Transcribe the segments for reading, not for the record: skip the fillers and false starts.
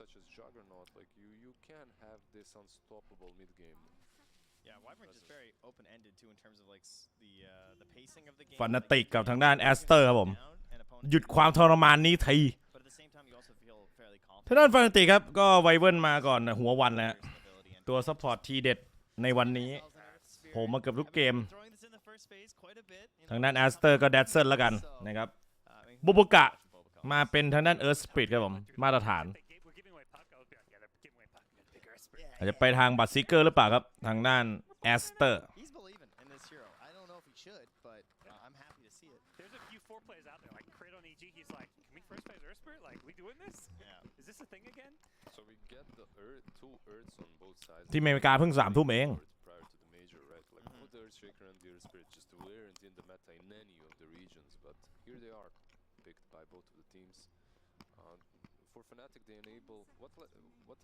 such as Juggernaut, like you can have this unstoppable mid game. Yeah, Wyvern just very open-ended too in terms of like the pacing of the game. Fnatic กับทางด้าน Aster ครับผมหยุดความทรมานนี้ทีทางด้าน Fnatic ครับก็ไวเวิร์นมาก่อนหัววันแล้วตัวซัพพอร์ตทีเด็ดในวันนี้ผมมาเกือบทุกเกมทางด้าน Aster ก็แดดเซิลแล้วกันนะครับบุบุกะมาเป็นทางด้าน Earth Spirit ครับผมมาตรฐานอาจจะไปทางบัตซิเกอร์หรือเปล่าครับทางด้าน Asterที่อเมริกาเพิ่ง3 ทุ่มเองFor Fnatic, they enable what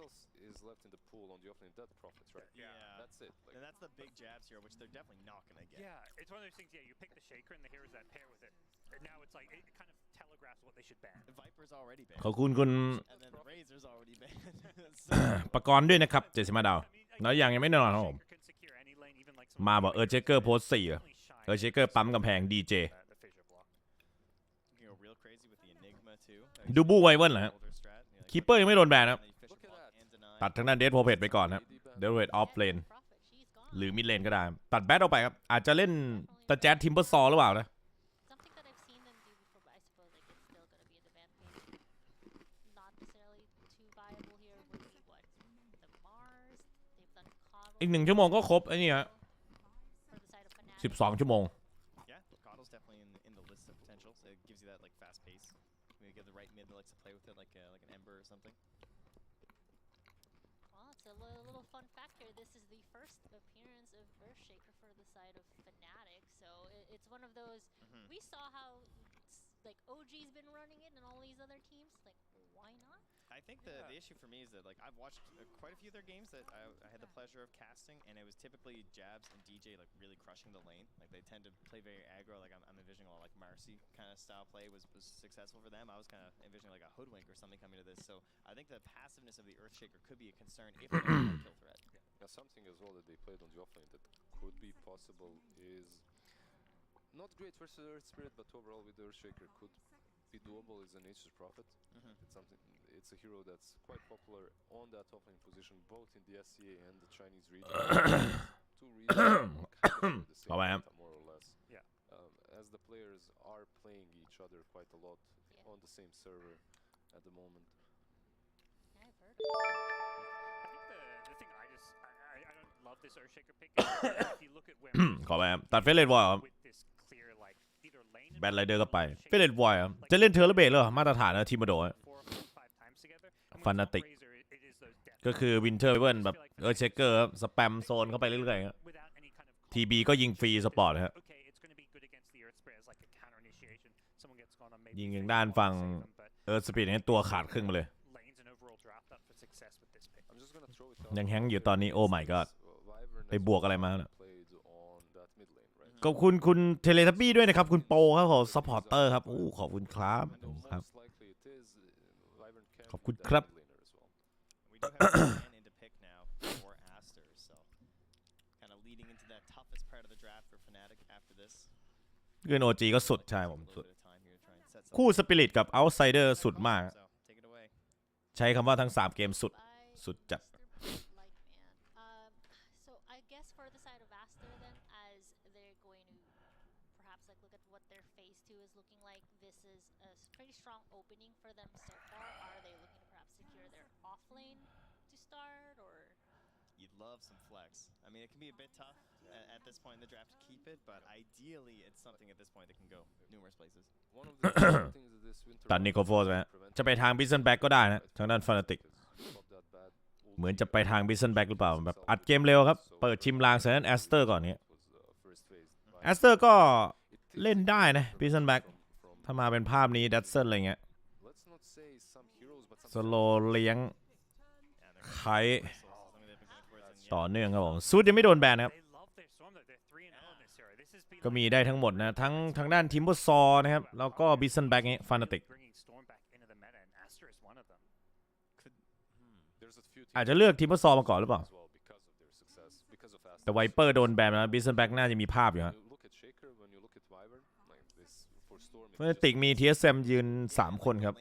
else is left in the pool on the offlane? Dead profits, right? Yeah, that's it. Like, and that's the big jabs here, which they're definitely not gonna get. Yeah, it's one of those things. Yeah, you pick the shaker and the heroes that pair with it. And now it's like it kind of telegraphs what they should ban. The Viper's already banned. ขอบคุณคุณ And then the Razor's already banned. ประกรณ์ด้วยนะครับ75 ดาวแล้วยังไม่แน่นอนครับผมมาบอกเชคเกอร์โพสต์4เชคเกอร์ปั๊มกำแพงดีเจดูบูไวเวิร์นเหรอฮะคีเปอร์ยังไม่โดนแบนครับตัดทางด้านเดดโพเพตไปก่อนครับเดดโพเพตออฟเลนหรือมิดเลนก็ได้ตัดแบทออกไปครับอาจจะเล่นตะแจ๊ดทิมเบอร์ซอหรือเปล่านะอีก1 ชั่วโมงก็ครบไอ้นี่ฮะ12 ชั่วโมงlikes to play with it like an ember or something. Well, it's a little fun fact here. This is the first appearance of Earthshaker for the side of Fnatic, so it's one of those. We saw how like OG's been running it and all these other teams. Like, why not? I think the issue for me is that like I've watched quite a few of their games that I had the pleasure of casting, and it was typically Jabs and DJ like really crushing the lane. Like they tend to play very aggro. Like I'm envisioning a lot like Marcy kind of style play was successful for them. I was kind of envisioning like a Hoodwink or something coming to this. So I think the passiveness of the Earthshaker could be a concern if they don't have a kill threat. Now something as well that they played on the offlane that could be possible is not great versus Earth Spirit, but overall with the Earthshaker could be doable is a Nature's Prophet. It's something. It's a hero that's quite popular on that offlane position, both in the SCA and the Chinese region. 2 regions kind of the same meta, more or less. Yeah. As the players are playing each other quite a lot on the same server at the moment. Yeah, I've heard. I think the thing I don't love this Earthshaker pick. If you look at where ขอไปตัดเฟรเลตวอยครับแบทไรเดอร์ก็ไปเฟรเลตวอยครับจะเล่นเทอร์เบทเลยมาตรฐานนะทีมโดยฟันนาติกก็คือวินเทอร์เวิร์นแบบเชคเกอร์สแปมโซนเข้าไปเรื่อยๆครับทีบีก็ยิงฟรีสปอร์ตครับยิงอย่างด้านฝั่งสปีดนี้ตัวขาดครึ่งมาเลยยังแฮงอยู่ตอนนี้โอ้ my god ไปบวกอะไรมาเนี่ยขอบคุณคุณเทเลทับบี้ด้วยนะครับคุณโปครับขอซัพพอร์เตอร์ครับขอบคุณครับขอบคุณครับเกินโอจีก็สุดใช่ผมสุดคู่สปิริตกับเอาท์ไซเดอร์สุดมากใช้คำว่าทั้ง3 เกมสุดจัดstrong opening for them so far. Are they looking to perhaps secure their offlane to start, or? You'd love some flex. I mean, it can be a bit tough at this point in the draft to keep it, but ideally, it's something at this point that can go numerous places. ตัดนิโคโฟสนะจะไปทางบิสเซนแบ็กก็ได้นะทางด้านฟานาติกเหมือนจะไปทางบิสเซนแบ็กหรือเปล่าแบบอัดเกมเร็วครับเปิดชิมลางเซนแอสเตอร์ก่อนนี้แอสเตอร์ก็เล่นได้นะบิสเซนแบ็กถ้ามาเป็นภาพนี้ดัตเซิลอะไรเงี้ยสโลเลี้ยงไคต่อเนื่องครับผมซูดยังไม่โดนแบนครับก็มีได้ทั้งหมดนะทั้งทางด้านทิมเบอร์ซอนะครับแล้วก็บิสเซนแบ็กนี้ฟานาติก อาจจะเลือกทีมเมอร์ซอลมาก่อนหรือเปล่าแต่ไวเปอร์โดนแบนแล้วบิสเซนแบ็กน่าจะมีภาพอยู่ฮะFnatic มี TSM ยืน3คนครับ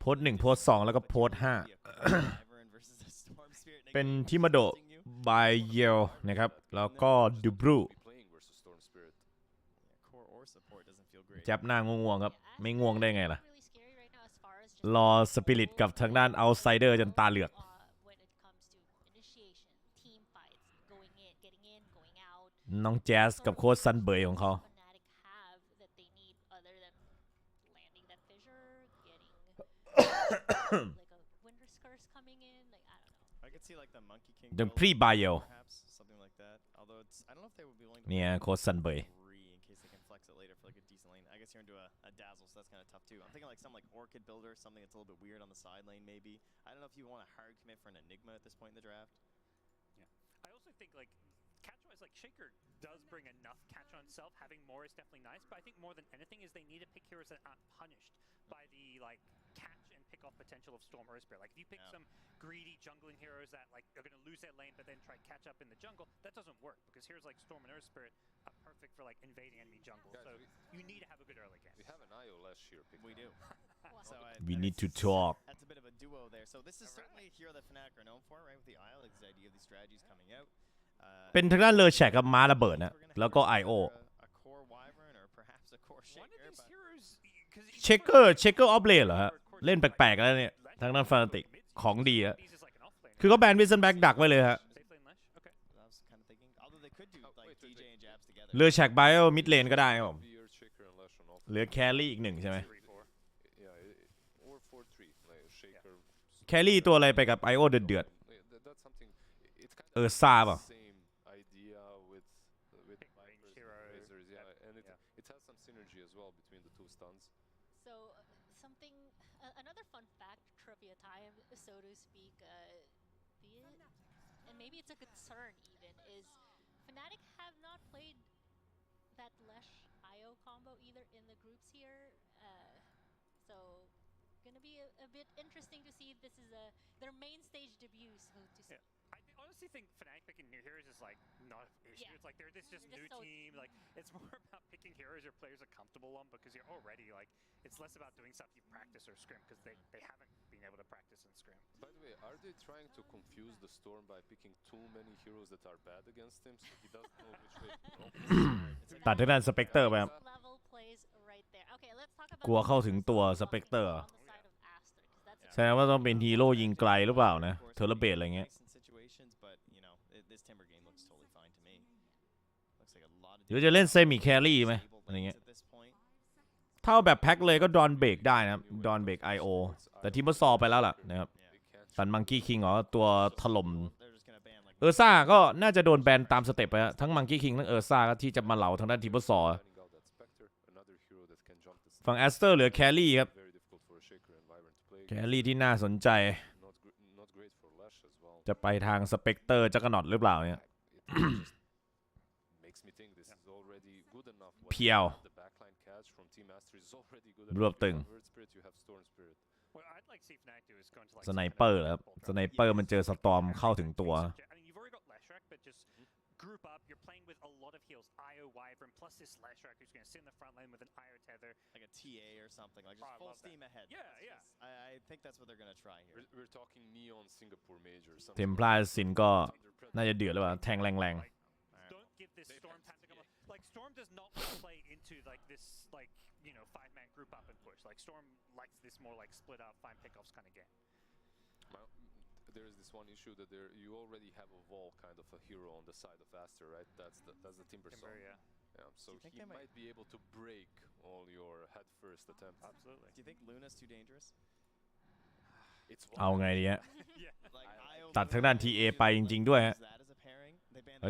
โพสต์1โพสต์2แล้วก็โพสต์5เป็นทิมาโดบายเยลนะครับแล้วก็ดูบรูแจ็บหน้าง่วงๆครับไม่ง่วงได้ไงล่ะรอสปิริตกับทางด้านเอาไซเดอร์จนตาเหลือกน้องแจ๊สกับโค้ชซันเบย์ของเขาเดนพรีบายเอลเนี่ยโค้ชซันเบย์here into a dazzle, so that's kind of tough too. I'm thinking like some like Orchid builder, something that's a little bit weird on the side lane maybe. I don't know if you want a hard commit for an Enigma at this point in the draft. Yeah. I also think like catch-wise, like Shaker does bring enough catch on himself. Having more is definitely nice, but I think more than anything is they need to pick heroes that aren't punished by the like catch and pick off potential of Storm or Spirit. Like if you pick some greedy jungling heroes that like are going to lose their lane but then try catch up in the jungle, that doesn't work because heroes like Storm and Earth Spirit are perfect for like invading enemy jungle. So you need to have a good early game. We have an IO last year. We do. So we need to talk. That's a bit of a duo there. So this is certainly a hero that Fnatic are known for, right? With the IO, like this idea of these strategies coming out. เป็นทางด้านเลอแชกกับม้าระเบิดนะแล้วก็ IO เช็คเกอร์ออฟเลนเหรอฮะเล่นแปลกๆแล้วเนี่ยทางด้าน Fnatic ของดีอะคือเขาแบนวิสเซนแบ็กดักไว้เลยฮะเลอแชกไบโอมิดเลนก็ได้ครับผมเหลือแครี่อีก1ใช่ไหมแครี่ตัวอะไรไปกับ IO เดือดซาป่ะanother fun fact, trivia time, so to speak, and maybe it's a concern even, is Fnatic have not played that Lesh IO combo either in the groups here, so gonna be a bit interesting to see if this is their main stage debut, so to speak. I honestly think Fnatic picking new heroes is like not an issue. Yeah. It's like they're this just new team. Like it's more about picking heroes your players are comfortable on because you're already like it's less about doing stuff you practice or scrim because they haven't been able to practice in scrim. By the way, are they trying to confuse the Storm by picking too many heroes that are bad against him so he doesn't know which way to go? ตัดทางด้านสเปกเตอร์ไปครับกลัวเข้าถึงตัวสเปกเตอร์แสดงว่าต้องเป็นฮีโร่ยิงไกลหรือเปล่านะเทอร์เบตอะไรเงี้ยเดี๋ยวจะเล่นเซมิแครี่ไหมอะไรเงี้ยถ้าแบบแพ็คเลยก็ดอนเบรกได้นะครับดอนเบรก IO แต่ทีมเมอร์ซอไปแล้วล่ะนะครับตันมังกี้คิงอ๋อตัวถล่มซ่าก็น่าจะโดนแบนตามสเต็ปไปทั้งมังกี้คิงทั้งซ่าก็ที่จะมาเหลาทางด้านทีมเมอร์ซอฝั่งแอสเตอร์เหลือแครี่ครับแครี่ที่น่าสนใจจะไปทางสเปกเตอร์จักรนอตหรือเปล่าเนี่ยเพียวรวบตึงสไนเปอร์ครับสไนเปอร์มันเจอสตอร์มเข้าถึงตัวgroup up, you're playing with a lot of heals. IO Wyvern plus this Leshrac who's going to sit in the front lane with an IO tether. Like a TA or something, like just full steam ahead. Yeah, yeah. I think that's what they're going to try here. We're talking Neon Singapore Major. เทมพลาซินก็น่าจะเดือดหรือเปล่าแทงแรง Don't give this Storm time to come up. Like Storm does not want to play into like this like, you know, 5-man group up and push. Like Storm likes this more like split up, find pickoffs kind of game. There is this one issue that you already have a wall kind of a hero on the side of Aster, right? That's the Timber, yeah. So he might be able to break all your head first attempts. Absolutely. Do you think Luna's too dangerous? เอาไงดีฮะตัดทางด้าน TA ไปจริงๆด้วยฮะ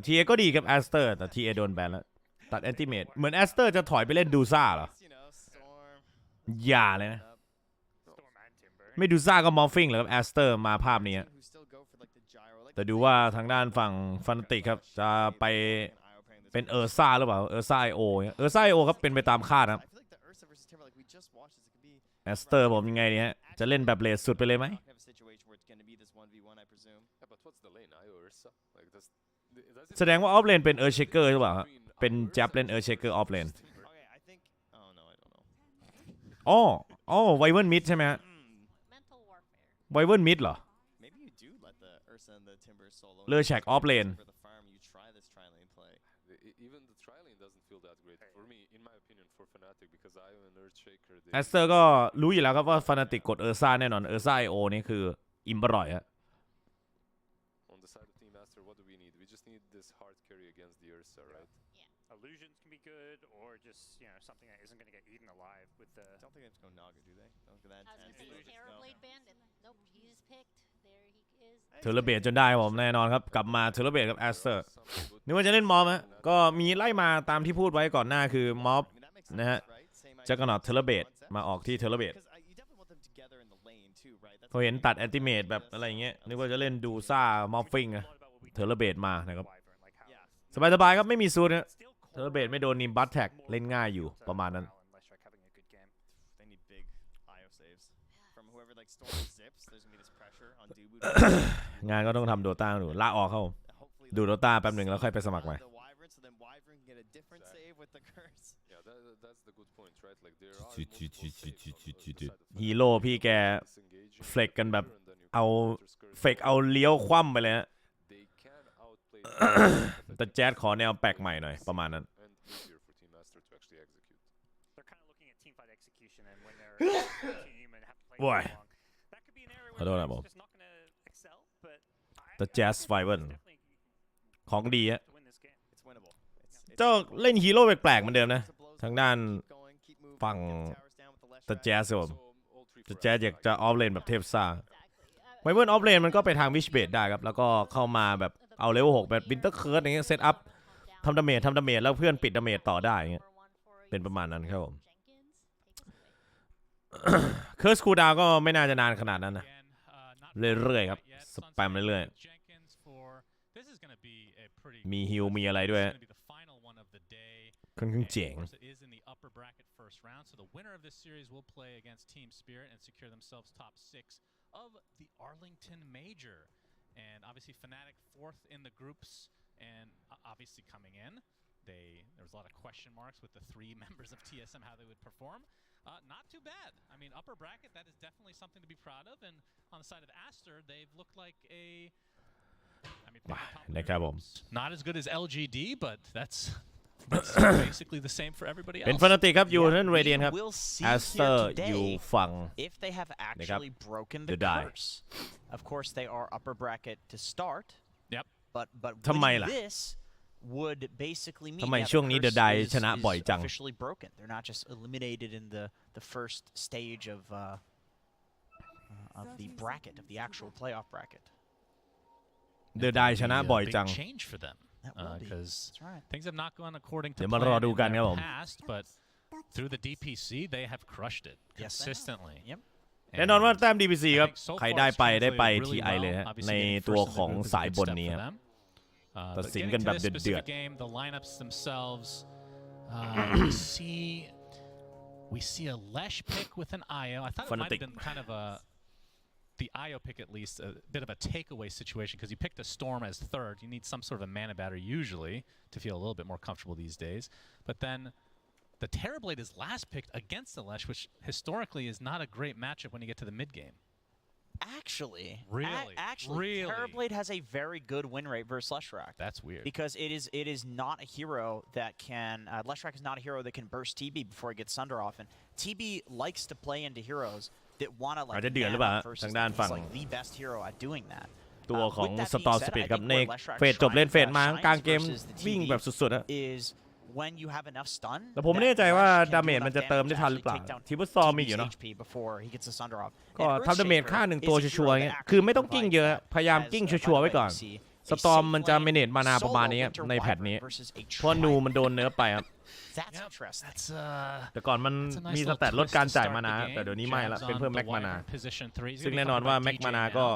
TA ก็ดีกับแอสเตอร์แต่ TA โดนแบนแล้วตัดแอนติเมทเหมือนแอสเตอร์จะถอยไปเล่นดูซ่าเหรออย่าเลยนะไม่ดูซ่าก็มอฟฟิงเลยครับแอสเตอร์มาภาพนี้แต่ดูว่าทางด้านฝั่งฟันติครับจะไปเป็นซ่าหรือเปล่าซ่า IO ซ่า IO ครับเป็นไปตามคาดครับแอสเตอร์ผมยังไงดีฮะจะเล่นแบบเลสสุดไปเลยไหม going to be this 1v1, I presume. Yeah, but what's the lane? Io Ursa? Like does it แสดงว่าออฟเลนเป็นเออร์เชเกอร์หรือเปล่าฮะเป็นแจ็บเล่นเออร์เชเกอร์ออฟเลน Okay, I think. Oh no, I don't know. อ๋อไวเวิร์นมิดใช่ไหมฮะ Mental warfare. ไวเวิร์นมิดเหรอ Maybe you do let the Ursa and the Timber solo. เลอแชกออฟเลน For the farm, you try this tri-lane play. even the tri-lane doesn't feel that great for me, in my opinion, for Fnatic because Io and Earthshaker. แอสเตอร์ก็รู้อยู่แล้วครับว่าฟานาติกกดเออร์ซ่าแน่นอนเออร์ซ่าไอโอนี่คืออิมบรอยฮะ On the side of Team Aster, what do we need? We just need this hard carry against the Ursa, right? Illusions can be good, or just something that isn't going to get eaten alive with the. I don't think they have to go Naga, do they? Don't get that I was intense. gonna say No. Terrorblade Bandit. Nope, he's picked. There he is. เทเลเบตจนได้ผมแน่นอนครับกลับมาเทเลเบตกับแอสเตอร์นึกว่าจะเล่นมอฟฮะก็มีไล่มาตามที่พูดไว้ก่อนหน้าคือมอฟ I mean, that makes sense, Nah. right? Same จะกระหนอด idea. เทเลเบต Concept. มาออกที่เทเลเบต Because you definitely want them together in the lane too, right? That's เขาเห็น the ตัด thing. แอนติเมตแบบอะไรเงี้ยนึกว่าจะเล่นดูซ่ามอฟฟิงอะเทเลเบตมานะครับ Yeah. สบายๆครับไม่มีซูดนะ Still เทเลเบตไม่โดนนิมบัตแท็กเล่นง่ายอยู่ประมาณนั้น They need big IO saves from whoever like Storm zips. There's gonna be this pressure on Dubu. งานก็ต้องทำโดต้าดูลาออกเขา Hopefully ดูโดต้าแป๊บหนึ่งแล้วค่อยไปสมัครใหม่ the Wyvern, so then Wyvern can get a different save with the curse. Yeah, that's the good point, right? Like there are Chut, chut, multiple chut, saves chut, on chut, the chut. side of Fnatic. ฮีโร่พี่แก Disengaging เฟกกันแบบ and then you เอา counter skirt เฟกเอาเลี้ยวคว่ำไปเลยฮะ They can outplay the แต่แจ๊ดขอแนวแปลกใหม่หน่อยประมาณนั้น and easier for Team Aster to actually execute. They're kind of looking at teamfight execution and when they're team and have played Boy. so long. That could be an area I don't where know. they're just not going to excel, but The Jazz Wyvern ของดีฮะ to win this game. It's winnable. It's เจ้าเล่นฮีโร่แปลกๆเหมือนเดิมนะ ทางด้าน keep going, keep moving, ฝั่ง get the towers down with the left แต่ strike. แจ๊สครับผม So all three แต่ for แจ๊ส Aster, อยาก I จะ guess. ออฟเลนแบบเทพซ่า Exactly. ไวเวิร์นออฟเลนมันก็ไปทางวิชเบดได้ครับ แล้วก็เข้ามาแบบเอาเลเวล6แบบวินเตอร์เคิร์ดอย่างเงี้ยเซตอัพทำดาเมจแล้วเพื่อนปิดดาเมจต่อได้อย่างเงี้ยเป็นประมาณนั้นครับผม เคิร์สคูลดาวน์ก็ไม่น่าจะนานขนาดนั้นนะ เรื่อยๆครับสแปมเรื่อยๆมีฮิลมีอะไรด้วยค่อนข้างเจ๋ง Of course, it is in the upper bracket first round, so the winner of this series will play against Team Spirit and secure themselves top 6 of the Arlington Major. And obviously Fnatic fourth in the groups, and obviously coming in, there was a lot of question marks with the 3 members of TSM how they would perform. Not too bad. I mean, upper bracket, that is definitely something to be proud of. And on the side of Aster, they've looked likeนะครับผม not as good as LGD, but that's basically the same for everybody เป็น else. ฟนาติกครับอยู่นั่นเรเดียนครับ We'll see แอสเตอ here ร์อยู่ today ฝั่ง if they have actually broken the The die. curse. Of course, they are upper bracket to start. Yep. But ทำไม winning ล่ะ this would basically mean ทำไม yeah, ช่วงนี้ the The curse Die is ชนะบ่อยจัง officially broken. They're not just eliminated in the first stage of the bracket, of the actual playoff bracket. เดอะไดชนะบ่อย Big จัง change for them That will be. because That's right. things have not gone according to เดี๋ยวมา plan รอดู in กันครับ their ผม past, but through the DPC they have crushed it Yes, they have. consistently. Yep. แน่นอนว่าแต้ม DPC ครับ I think so ใคร far ได้ it's ไป translated really TI เลย well. ฮะ Obviously ใน getting ตัว first in the ของ group is a สาย good บน step นี้ for ครับ them. ตัด But สิน getting กัน to แบบ this เดือด specific game, the lineups themselves, we see a Lesh pick with an IO. I thought it might Fnatic. have been kind of the IO pick at least, a bit of a takeaway situation because you picked a Storm as third. You need some sort of a mana battery usually to feel a little bit more comfortable these days. But then the Terrorblade is last picked against the Lesh, which historically is not a great matchup when you get to the mid game. Actually, Really? Terrorblade has a very good win rate versus Leshrac. That's weird. Because it is not a hero that can Leshrac is not a hero that can burst TB before he gets Sunder off, and TB likes to play into heroes that want to อาจ like จะเดือดหรือ man เปล่า up ฮะ versus ทางด้าน them. ฝั่ง He's like the best hero at doing that. ตัวของ With that ส being ตอร์ said, สปีด I ครับ think ใน where Leshrac เฟสจบเล่นเฟสมา shines กลางเกม versus the วิ่ง TB แบบสุดๆอะ is when you have enough stun. แต่ผมไม่แน่ใจว่าดาเมจมันจะเติมได้ทันหรือเปล่าทีมฟุตซอลมีอยู่เนาะ HP before he gets the Sunder off. ก็ทำดาเมจค่า1ตัวชัวร์ๆเงี้ยคือไม่ต้องกิ้งเยอะพยายามกิ้งชัวร์ๆไว้ก่อนสตอมมันจะเมเนจมานาประมาณนี้ในแพทนี้เพราะนูมันโดนเนื้อไปครับ That's interesting. That's แต่ก่อนมัน that's a nice มีส little แตทลด twist การ to จ่าย start มานา the game. แต่เดี๋ยวนี้ไม่ละ Jabs เป็น on เพิ่ม the แม็กมานา Wyvern position 3. He's ซึ่ง gonna be แน่นอน covered ว่า by แม็ก DJ มานา now. ก็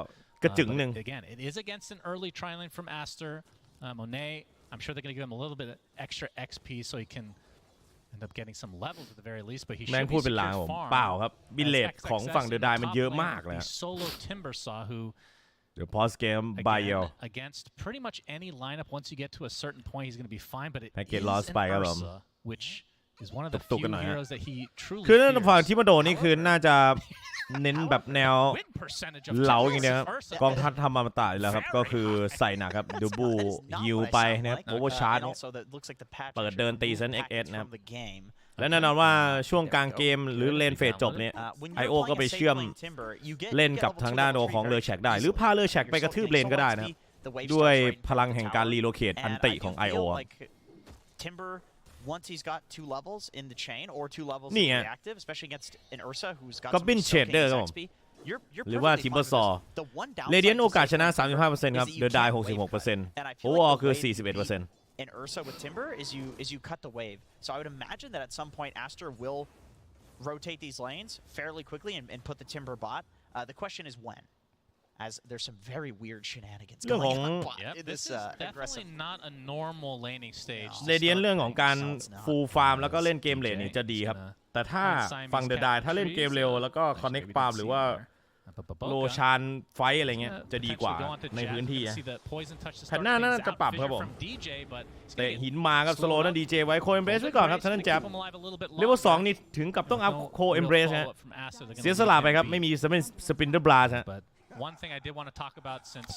กระจึงหนึ่ง Again, it is against an early tri-lane from Aster. Monet, I'm sure they're going to give him a little bit of extra XP so he can end up getting some levels at the very least, but he แม่ง should พู be ดเป็นลาง secured ผม farm. เปล่าครับบิลเลต As ของฝั่ง XXS เด in อะ the ไดมัน top เยอะ lane, มากเลย the solo Timbersaw who เดี๋ยวพอสเกมไบเอล again, against pretty much any lineup once you get to a certain point he's going to be fine, but it Packet is lost an ไปครับผม Ursa, which is one of the ตุกๆ few กันหน่อยฮะ heroes that he truly คือนั่นฝั่ง fears. ที่มาโดนนี่คือน่าจะเน้นแบบแนว Win percentage of เหลา Timbersaw อย่างเดียวครับ Ursa. กองทัพทำมาตายแล้วครับก็คือใส่หนักครับดูบูฮิวไปนะครับโอเวอร์ชาร์จ เปิดเดินตีเซน XS นะครับ และแน่นอนว่าช่วงกลางเกมหรือเลนเฟสจบเนี่ยไอโอก็ไปเชื่อมเล่นกับทางด้านโอของเลอแชกได้หรือพาเลอแชกไปกระทืบเลนก็ได้นะครับด้วยพลังแห่งการรีโลเคทอันติของ I.O. Once he's got 2 levels in the chain or 2 levels นี่ in ไง reactive, especially against an Ursa who's got Goblin some Shader ครับผม XP, you're หรือว่า perfectly fine with Timbersaw this. The one เรเดียน downside โอกาส to ชนะ Cyberclasher 35% ครับ is that เด you อะได can't wave cut. 66% And I โอ feel เวอร์ like คือ the way to 41% beat an Ursa with Timber is you cut the wave. So I would imagine that at some point Aster will rotate these lanes fairly quickly and put the Timber bot. The question is when, as there's some very weird shenanigans เรื่องของ going on bot Yep, in this this is aggressive. definitely not a normal laning stage. No. เรเดียนเรื่องของการฟูลฟาร์มแล้วก็เล่นเกมเลนนี่จะดีครับแต่ถ้าฝั่งเดอะไดถ้าเล่นเกมเร็วแล้วก็คอนเน็กฟาร์มหรือว่าโลชานไฟอะไรเงี้ยจะดีกว่าในพื้นที่นะแผ่นหน้าน่าจะปรับครับผมแต่หินมาครับสโลนั่นดีเจไว้โคเอมเบรสไว้ก่อนครับท่านแจ๊บเลเวล2นี่ถึงกับต้องอัพโคเอมเบรสฮะเสียสละไปครับไม่มีสปินเดอร์บลาสฮะ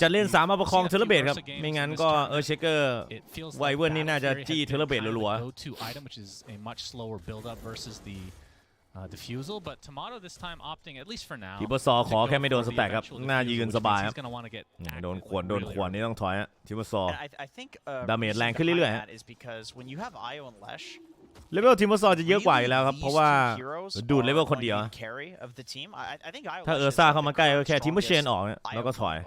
จะเล่น3มาประคองเทเลเบตครับไม่งั้นก็เชคเกอร์ไวเวิร์นนี่น่าจะจี้เทเลเบตรัวdefusal, but Tomato this time opting, at least for now. ทิปเปอร์ซอขอแค่ไม่โดนสแต็กครับน่ายืนสบายครับโดนขวนนี่ต้องถอยฮะทิปเปอร์ซอ ดาเมจแรงขึ้นเรื่อยๆฮะเลเวลทิปเปอร์ซอจะเยอะกว่าอยู่แล้วครับเพราะว่าดูดเลเวลคนเดียวถ้าซ่าเข้ามาใกล้ก็แค่ทิปเปอร์เชนออกแล้วก็ถอย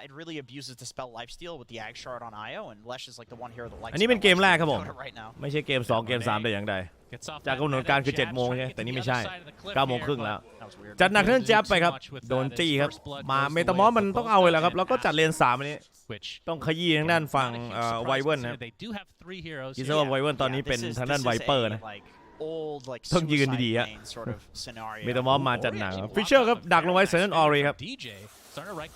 It really abuses the spell lifesteal with the Ag Shard on Io, and Lesh is like the one hero that likes. อันนี้เป็นเกมแรกครับผม right now. ไม่ใช่เกม2เกม3แต่อย่างใดจากกำหนดการคือ7 โมงใช่แต่นี่ไม่ใช่9 โมงครึ่งแล้วจัดหนักท่านแจ๊บไปครับโดนจี้ครับมาเมตามอสมันต้องเอาเลยแล้วครับแล้วก็จัดเลน3อันนี้ต้องขยี้ทางด้านฝั่งไวเวิร์นนะคิดว่าไวเวิร์นตอนนี้เป็นทางด้านไวเปอร์นะต้องยืนดีๆฮะเมตามอสมาจัดหนักฟิชเชอร์ครับดักลงไว้เซนต์ออรีครับ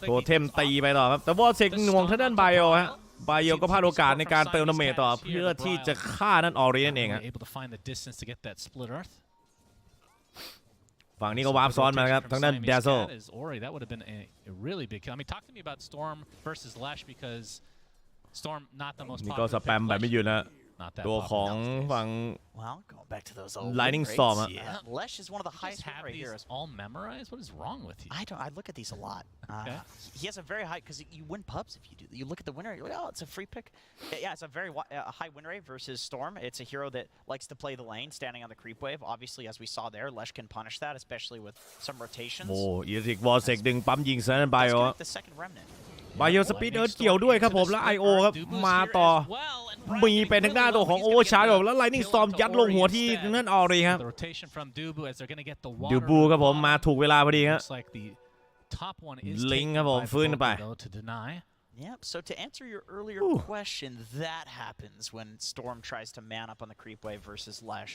โทเทมตีไปต่อครับแต่วอลเซกหน่วงทางด้านไบโอฮะไบโอก็พลาดโอกาสในการเติมดาเมจต่อเพื่อที่จะฆ่านั่นออรีนั่นเองฮะฝั่งนี้ก็วาร์ปซ้อนมาครับทางด้านเดซโซนี่ก็สแปมแบบไม่หยุดนะตัวของฝั่ง Lightning Storm Lesh is one of the highest win rate heroes. All memorized? What is wrong with you? I look at these a lot. He has a very high because you win pubs if you do. You look at the win rate. You're like, oh, it's a free pick. Yeah, it's a very high win rate versus Storm. It's a hero that likes to play the lane, standing on the creep wave. Obviously, as we saw there, Lesh can punish that, especially with some rotations. โอ้อีริกวอลเซกดึงปั๊มยิงเซนต์ไบโอ The second remnant. ไบโอสปีดเกี่ยวด้วยครับผมแล้ว I.O. ครับมาต่อมีเป็นทางด้านตัวของโอเวอร์ชาร์จแล้วไลนิ่งสตอร์มยัดลงหัวที่นั่นออรีครับดูบูครับผมมาถูกเวลาพอดีครับลิงครับผมฟื้นไป Yep, so to answer your earlier question, that happens when Storm tries to man up on the creep wave versus Lesh.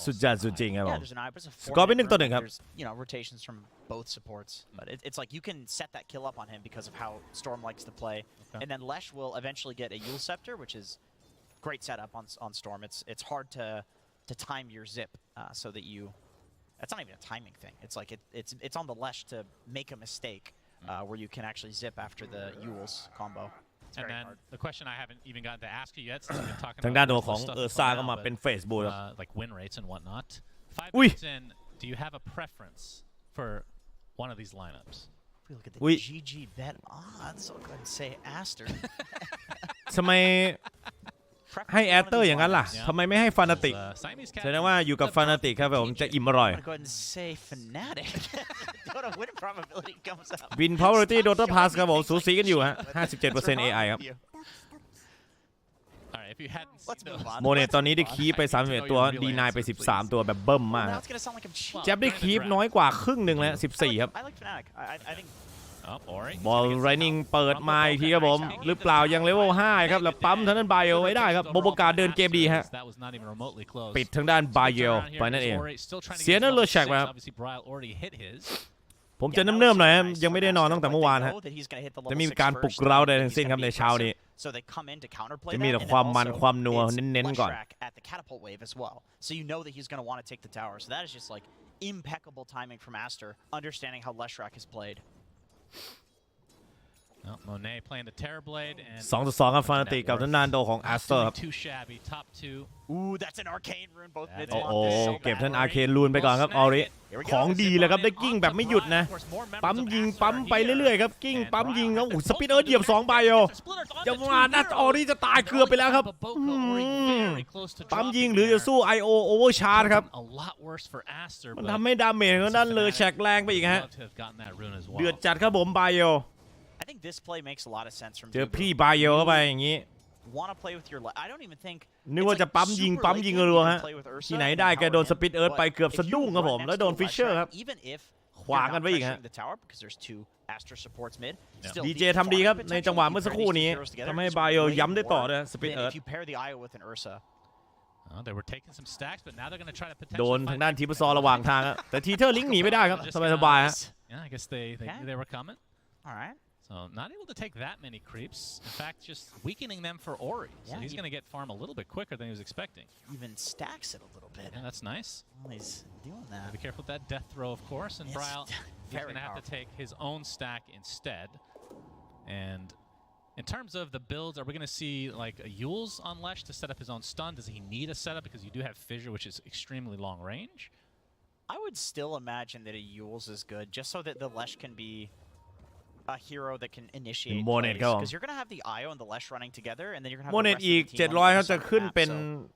สุดยอดสุดจริงครับผม Yeah, there's an eye, but it's a สกอร์เป็น 4-minute 1-1 ครับ There's, rotations from both supports. But it's like you can set that kill up on him because of how Storm likes to play. And then Lesh will eventually get a Yule Scepter, which is great setup on Storm. It's hard to time your zip so that you... That's not even a timing thing. It's like it's on the Lesh to make a mistake. Where you can actually zip after the Yules combo. And then the question I haven't even gotten to ask you yet, since we've been talking ทางด้าน about ตัวของซาก็มาเป็นเฟซบุ๊ก like win rates and whatnot. 5 minutes in, do you have a preference for one of these lineups? If we look at the GG bet odds, I'll go ahead and say Aster. ทำไมให้แอสเตอร์อย่างนั้นล่ะทำไมไม่ให้ฟานาติกแสดงว่าอยู่กับฟานาติกครับผมจะอิ่มอร่อย I'm going to go ahead and say Fnatic. Total win probability comes up. วินพาวเวอร์ตี้โดต้าพาสครับผมสูสีกันอยู่ฮะ 57% AI ครับโมเนตตอนนี้ได้คีปไป31ตัวดีนายไป13ตัวแบบเบิ้มมากแจ๊บได้คีปน้อยกว่าครึ่งหนึ่งแล้ว14ครับ บอลไรนิ่งเปิดมาอีกทีครับผมหรือเปล่ายังเลเวล5ครับแล้วปั๊มทางด้านไบโอไว้ได้ครับโบโบกาเดินเกมดีฮะปิดทางด้านไบโอไปนั่นเองเสียนั่นเลยแชกมาครับผมจะเนิ่มๆหน่อยยังไม่ได้นอนตั้งแต่เมื่อวานฮะจะมีการปลุกเราใดทั้งสิ้นครับในเช้านี้จะมีแต่ความมันความนัวเน้นๆก่อน So you know that he's going to want to take the tower. So that is just like impeccable timing from Aster, understanding how Leshrac has played. Monet playing the Terrorblade and 2-2 ครับฟานาติกกับทางด้านโดของ Aster ครับ too shabby top 2 Ooh, that's an arcane rune. Both mids โอ้ want this so เก็บ bad. ท่านอาร์เคนรูนไปก่อนครับออริของดีเลยครับได้กิ้งแบบไม่หยุดนะปั๊มยิงปั๊มไปเรื่อยๆครับกิ้งปั๊มยิงแล้วสปิดเหยียบ2ใบจะมานัดออริจะตายเกือบไปแล้วครับปั๊มยิงหรือจะสู้ IO Overcharge ครับมันทำให้ดาเมจของด้านเลยแฉกแรงไปอีกฮะเดือดจัดครับผมไบโอ I think this play makes a lot of sense from เจอพี่ไบโอเข้าไปอย่างนี้ want to play with your I don't even think นึกว่าจะปั๊มยิงรัวๆฮะที่ไหนได้แกโดนสปิดเอิร์ธไปเกือบสะดุ้งครับผมแล้วโดนฟิชเชอร์ครับขวางกันไว้อีกฮะดีเจทำดีครับในจังหวะเมื่อสักครู่นี้ทำให้ไบโอย้ำได้ต่อเลยสปิดเอิร์ธโดนทางด้านทีมซอระหว่างทางแต่ทีเทอร์ลิงก์หนีไม่ได้ครับสบายๆฮะ I guess they were coming. All right. So not able to take that many creeps. In fact, just weakening them for Ori. So he's going to get farm a little bit quicker than he was expecting. Even stacks it a little bit. Yeah, that's nice. Well, he's doing that. Be careful with that death throw, of course. And Bryle is going to have to take his own stack instead. And in terms of the builds, are we going to see like a Yules on Lesh to set up his own stun? Does he need a setup because you do have Fissure, which is extremely long range? I would still imagine that a Yules is good, just so that the Lesh can be a hero that can initiate plays. Because you're going to have the Io and the Lesh running together, and then you're going to have the rest of the team 700เขาจะขึ้นเป็น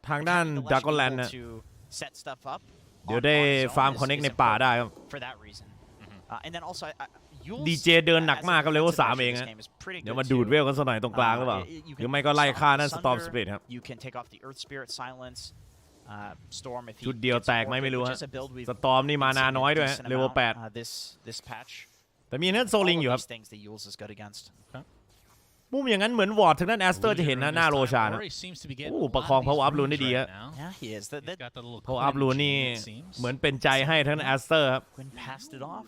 ทางด้านดากอนแลนด์นะ set stuff up เดี๋ยวได้ฟาร์มคอนเน็กในป่าได้ครับ for that reason. And then alsoดีเจเดินหนักมากครับเลเวล3เองฮะเดี๋ยวมาดูดเวลกันสักหน่อยตรงกลางหรือเปล่าหรือไม่ก็ไล่ฆ่านั่นสตอร์มสปิริตครับ You can take off the Earth Spirit Silence. Storm if he ชุดเดียวแตกไหมไม่รู้ฮะสตอมนี่มานาน้อยด้วยเลเวล8 this patch แต่มีนั่นโซลิงอยู่ครับ things that Yules is good against มุมอย่างนั้นเหมือนวอร์ดทางด้านแอสเตอร์จะเห็นนะหน้าโรชานะโอ้ประคองเพาอัพลูนได้ดีฮะ Yeah he is เพาอัพลูนนี่เหมือนเป็นใจให้ทั้งแอสเตอร์ครับ Quinn passed it off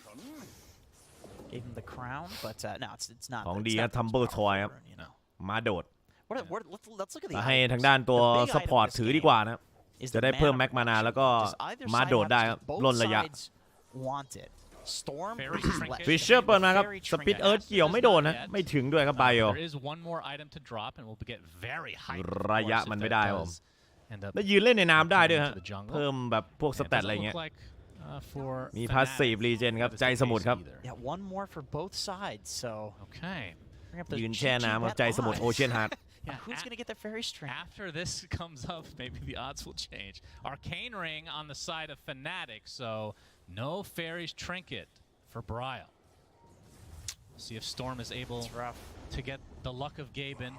gave him the crown but no it's not ของดีครับทัมเบิลทอยครับมาโดด let's look at the ให้ทางด้านตัวซัพพอร์ตถือดีกว่านะครับจะได้เพิ่มแม็กมานาแล้วก็มาโดดได้ครับล่นระยะฟิชเชอร์เปิดมาครับสปิดเอิร์ธเกี่ยวไม่โดนนะไม่ถึงด้วยครับไบโอระยะมันไม่ได้ครับแล้วยืนเล่นในน้ำได้ด้วยฮะเพิ่มแบบพวกสแตทอะไรเงี้ยมีพาสซีฟรีเจนครับใจสมุทรครับยืนแช่น้ำครับใจสมุทรโอเชียนฮาร์ดYeah, who's going to get the fairy string? After this comes up, maybe the odds will change. Arcane Ring on the side of Fnatic, so no fairies trinket for Bryle. See if Storm is able to get the luck of Gaben.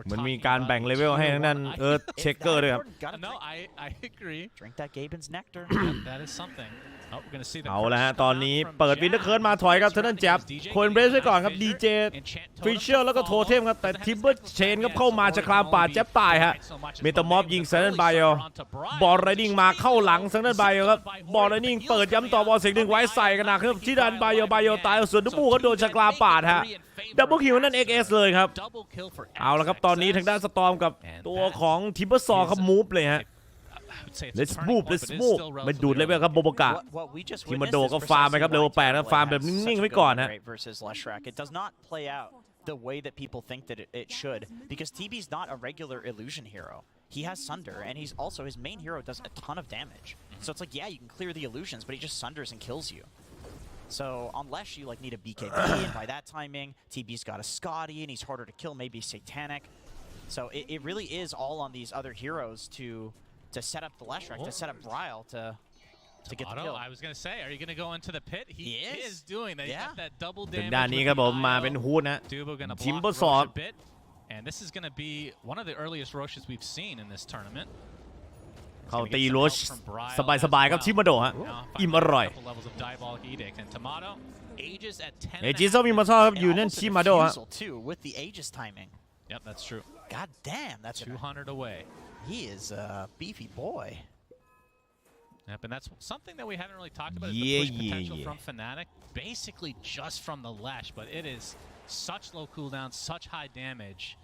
เหมือนมีการแบ่งเลเวลให้นั่นเช็คเกอร์ด้วยครับ No, I agree. Drink that Gaben's nectar. That is something. เอาละฮะตอนนี้เปิดวินเทอร์เคิร์ดมาถอยครับทางด้านแจ๊บคนเบรสไว้ก่อนครับดีเจฟิชเชอร์แล้วก็โทเทมครับแต่ทิมเบอร์เชนครับเข้ามาจะคลามป่าแจ๊บตายฮะเมตามอฟยิงเซนต์ไบโอบอลไรนิ่งมาเข้าหลังเซนต์ไบโอครับบอลไรนิ่งเปิดย้ำต่อบอลเสียงหนึ่งไว้ใส่กันนะครับที่ดันไบโอตายส่วนดุบูก็โดนจะคลามป่าฮะดับเบิลคิวนั่น XS เลยครับเอาละครับตอนนี้ทางด้านสตอร์มกับตัวของทิมเบอร์ซอครับมูฟเลยฮะlet's move มันดูดเลเวลครับโบโบกะทีมโดก็ฟาร์มไปครับเลเวล8ครับฟาร์มแบบนิ่งๆไว้ก่อนฮะ It does not play out the way that people think that it should because TB's not a regular illusion hero. He has Sunder and he's also his main hero does a ton of damage. So it's like yeah, you can clear the illusions, but he just sunders and kills you. So unless you like need a BKB and by that timing, TB's got a Scotty and he's harder to kill, maybe Satanic. So it really is all on these other heroes to set up the Leshrac, to set up Bryle to get the kill. I was going to say, are you going to go into the pit? He is doing that. Yeah. That double ทาง damage. ด้านนี้ครับผมมาเป็นฮูดนะ Dubo going to ทิม block เบอร์ซอ Roche a bit. And this is going to be one of the earliest Roches we've seen in this tournament. เขาตีโรชสบายๆครับทิมโดฮะอิ่มอร่อย Couple levels of Diabolic Edict and Tomato Aegis at 10. เอจิสมีมาชอบครับอยู่นั่น almost a ชิมาโดฮะ defusal, too, with the Aegis timing. Yep, that's true. God damn, that's 200 away. he is a beefy boy. Yep, and that's something that we haven't really talked about. Is Yeah, the push potential yeah. from Fnatic, basically just from the Lash, but it is such low cooldown, such high damage.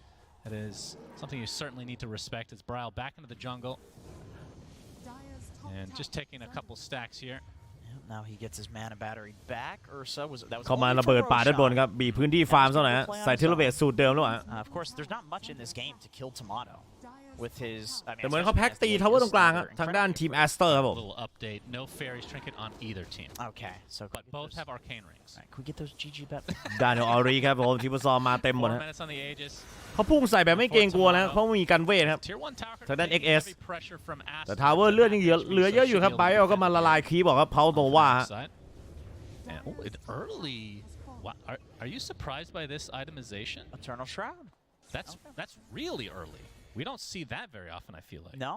It is something you certainly need to respect. It's Bryle back into the jungle, and just taking a couple stacks here. Now he gets his mana battery back. Ursa was that was เข้ามา only ระเบิด Toro ป่าด้านบน shot. ครับบีบพื้นที่ฟาร์มซะหน่อยฮะใส่เทเลเบตสูตรเดิมแล้วฮะ Of course, there's not much in this game to kill Tomato with his. I mean, แต่เหมือนเขาแพ็ก especially ตี against the ทาวเวอร์ตรงกลาง Aegis, ฮะ they're ทางด้าน incredibly ทีมแอสเตอร์ครับผม Little update: no fairies trinket on either team, Okay, so but both have arcane rings. Right, can we get those GG bet? ด้านของออรีครับผมทีมซอมมาเต็มหมด 4 ฮะ minutes on the Aegis. เขาพุ่งใส่แบบไม่เกรงกลัวนะเพราะมีกันเวทครับ Tier 1 tower. ทางด้าน taking XS heavy pressure from แต่ Aster. ทาวเวอร์เลือดยังเหลือเยอะอยู่ครับไบเอลก็มาละลายคีบอกครับเพาโตว่าฮะ Side. And, oh, it early. Wow, are you surprised by this itemization? Eternal Shroud. That's really early. We don't see that very often. I feel like. No.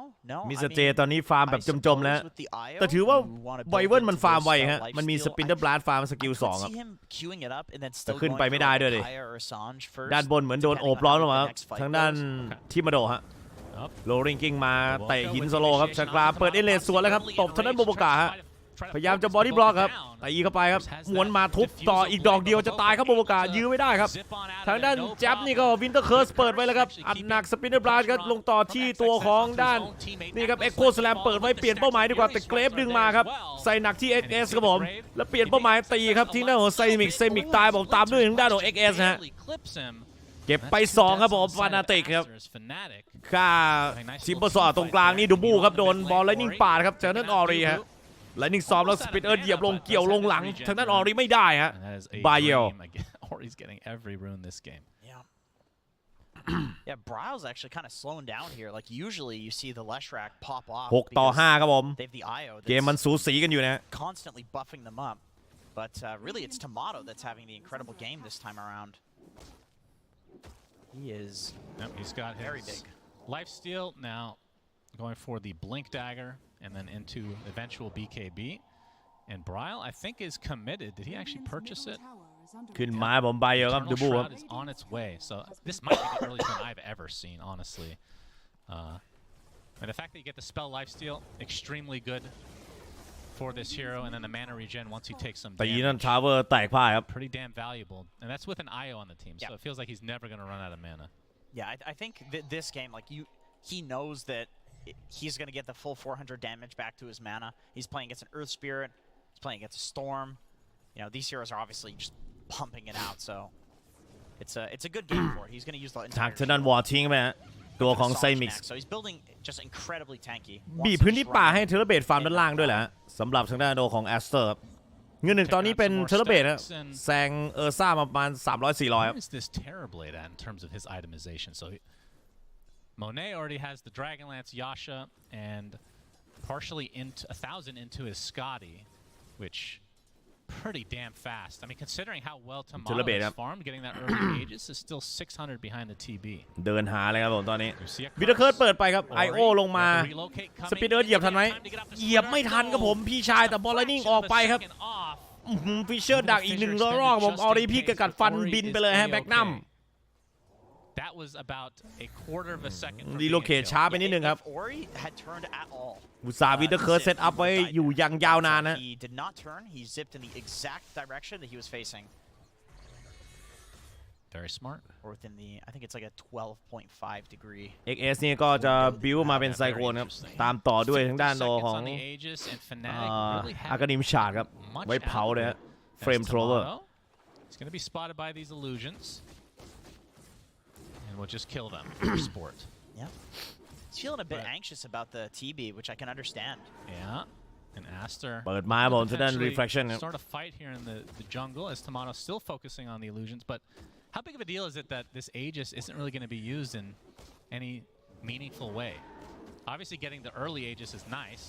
มิ I สเจ mean, ตอนนี้ฟาร์มแบบ I จมๆแล้ว suppose with the IO, แต่ถือว่า you wanna ไบ build เวิลมัน into ฟาร์ม those ไว spell ฮะมันมี lifesteal. สปินเดอร์บลัสฟาร์มสกิล I 2 could ครับ see him queuing it up and then still ขึ้น going ไป for ไม่ได้ด้วยดิ Kaya or Assange first, ด้านบนเหมือนโดนโอบ depending ล้อม on ล how งมา the ครับ next fight ทางด้าน goes. ทิมาโดฮะ Up. โรลิงกิ้งมาเตะหินสโลครับชากราเปิดเอเลสสวนแล้วครับตบทางด้านโบโบกาฮะพยายามจะบอดี้บล็อกครับตีเข้าไปครับม้วนมาทุบต่ออีกดอกเดียวจะตายครับโบโบกายื้อไม่ได้ครับทางด้านแจ๊บนี่ก็วินเตอร์เคิร์สเปิดไว้แล้วครับอัดหนักสปินเนอร์บลัสครับลงต่อที่ตัวของด้านนี่ครับเอ็กโคสแลมเปิดไว้เปลี่ยนเป้าหมายดีกว่าแต่เกรฟดึงมาครับใส่หนักที่ XS ครับผมแล้วเปลี่ยนเป้าหมายตีครับทิ้งด้านของเซมิกตายผมตามด้วยทางด้านของ XS ฮะเก็บไป2ครับผมฟานาติกครับค่าซิมเปอร์ซอตรงกลางนี่ดูบูครับโดนบอลไลนิ่งปาดครับจากนั้นออรีฮะไลนิ่งซ้อมแล้วสปิดเหยียบลงเกี่ยวลงหลังทางด้านออรีไม่ได้ฮะบาเยล Ori's getting every rune this game. Yeah, Bryle's actually kind of slowing down here. Like usually you see the Leshrac pop off 6 ต่อ 5 ครับผม they have the IO เกมมัน that's สูสีกันอยู่นะ constantly buffing them up. But really it's Tomato that's having the incredible game this time around. He is Yep, he's got very his big. lifesteal now, going for the blink dagger and then into eventual BKB. And Bryle, I think, is committed. Did he actually purchase it? ขึ้นมาผมบาเยลครับ Eternal ดูบูครับ Shroud is on its way. So this might be the earliest one I've ever seen, honestly. And the fact that you get the spell lifesteal, extremely good for this hero. And then the mana regen once you take some ตีนั่น damage. ทาวเวอร์แตกพ่ายครับ Pretty damn valuable. And that's with an IO on the team. So it feels like he's never going to run out of mana. Yeah, I think this game, like he knows that he's going to get the full 400 damage back to his mana. He's playing against an Earth Spirit. He's playing against a Storm. You know, these heroes are obviously just pumping it out, so it's a good game for it. He's going to use the ทาง entire ทางด้านวอร์ทิ้งไปฮะตัวของไซมิก so he's building just incredibly tanky. บีบพื้นที่ป่าให้เทเลเบตฟาร์มด้านล่างด้วยแหละสำหรับทางด้านโดของแอสเตอร์เงินหนึ่งตอนนี้เป็นเทเลเบตครับแซงเออร์ซ่ามาประมาณ 300-400 ครับ Where is this Terrorblade at in terms of his itemization? So Monet already has the Dragonlance Yasha and partially into 1,000 into his Scotty, which pretty damn fast. I mean, considering how well Tomato is farmed, getting that early Aegis is still 600 behind the TB. เดินหาเลยครับผมตอนนี้วิเตอร์เคิร์ดเปิดไปครับไอโอลงมาสปินเดอร์เหยียบทันไหมเหยียบไม่ทันครับผมพี่ชายแต่บอลไลนิ่งออกไปครับฟิชเชอร์ดักอีก1 รอบผมออรีพี่กระกัดฟันบินไปเลยฮะแบ็กนัม That was about a quarter of a second. รีโลเคทช้าไปนิดนึงครับ If Ori had turned at all, อุตสาห์วิเตอร์เคิร์ดเซตอัพไว้อยู่ยังยาวนานนะ he did not turn. He zipped in the exact direction that he was facing. Very smart. Or within the, I think it's like a 12.5 degree. XS นี่ก็จะบิวมาเป็นไซโคลครับตามต่อด้วยทางด้านโดของอากานิมชาร์ดครับไว้เผาเลยฮะเฟรมโทรเวอร์ He's going to be spotted by these illusions. And we'll just kill them for sport. Yeah. He's feeling a bit anxious about the TB, which I can understand. Yeah. And Aster เปิดมาผมจะด้าน reflection ครับ start a fight here in the jungle as Tomato's still focusing on the illusions. But how big of a deal is it that this Aegis isn't really going to be used in any meaningful way? Obviously, getting the early Aegis is nice.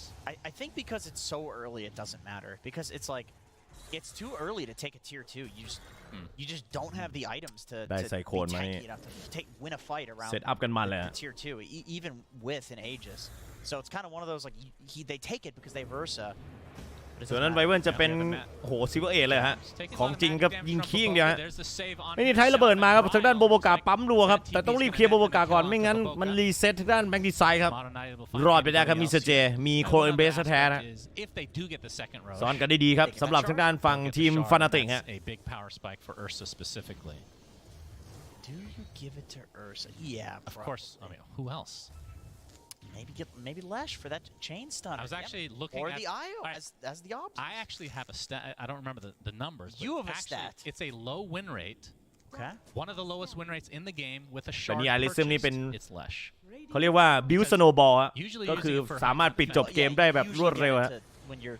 I think because it's so early, it doesn't matter. Because it's like, it's too early to take a tier 2. You just don't have the items to be tanky enough to win a fight around the tier 2, even with an Aegis. So it's kind of one of those, like, they take it because they Versa, ส่วนนั้นไวเวิร์นจะเป็นโหซิลเวอร์เอเลยฮะของจริงครับยิงขี้อย่างเดียวฮะไม่มีไทยระเบิดมาครับทางด้านโบโบกาปั๊มรัวครับแต่ต้องรีบเคลียร์โบโบกาก่อนไม่งั้นมันรีเซ็ตทางด้านแบงค์ดีไซน์ครับรอดไปได้ครับมีเซเจมีโคเอ็นเบสแท้นะซ้อนกันได้ดีครับสำหรับทางด้านฝั่งทีมฟานาติกฮะ Do you give it to Ursa? Yeah, Of course. I mean, who else? Maybe Lesh for that chain stun. I was actually looking or at the IO as the options. I actually have a stat. I don't remember the numbers. You have a actually, stat. It's a low win rate. Okay. One of the lowest win rates in the game with a แต่ shard นี่ไอริซึมนี่เป็น purchased. It's Lesh. เขาเรียกว่าบิวสโนบอลก็คือสามารถปิดจบเกมได้แบบรวดเร็วฮะ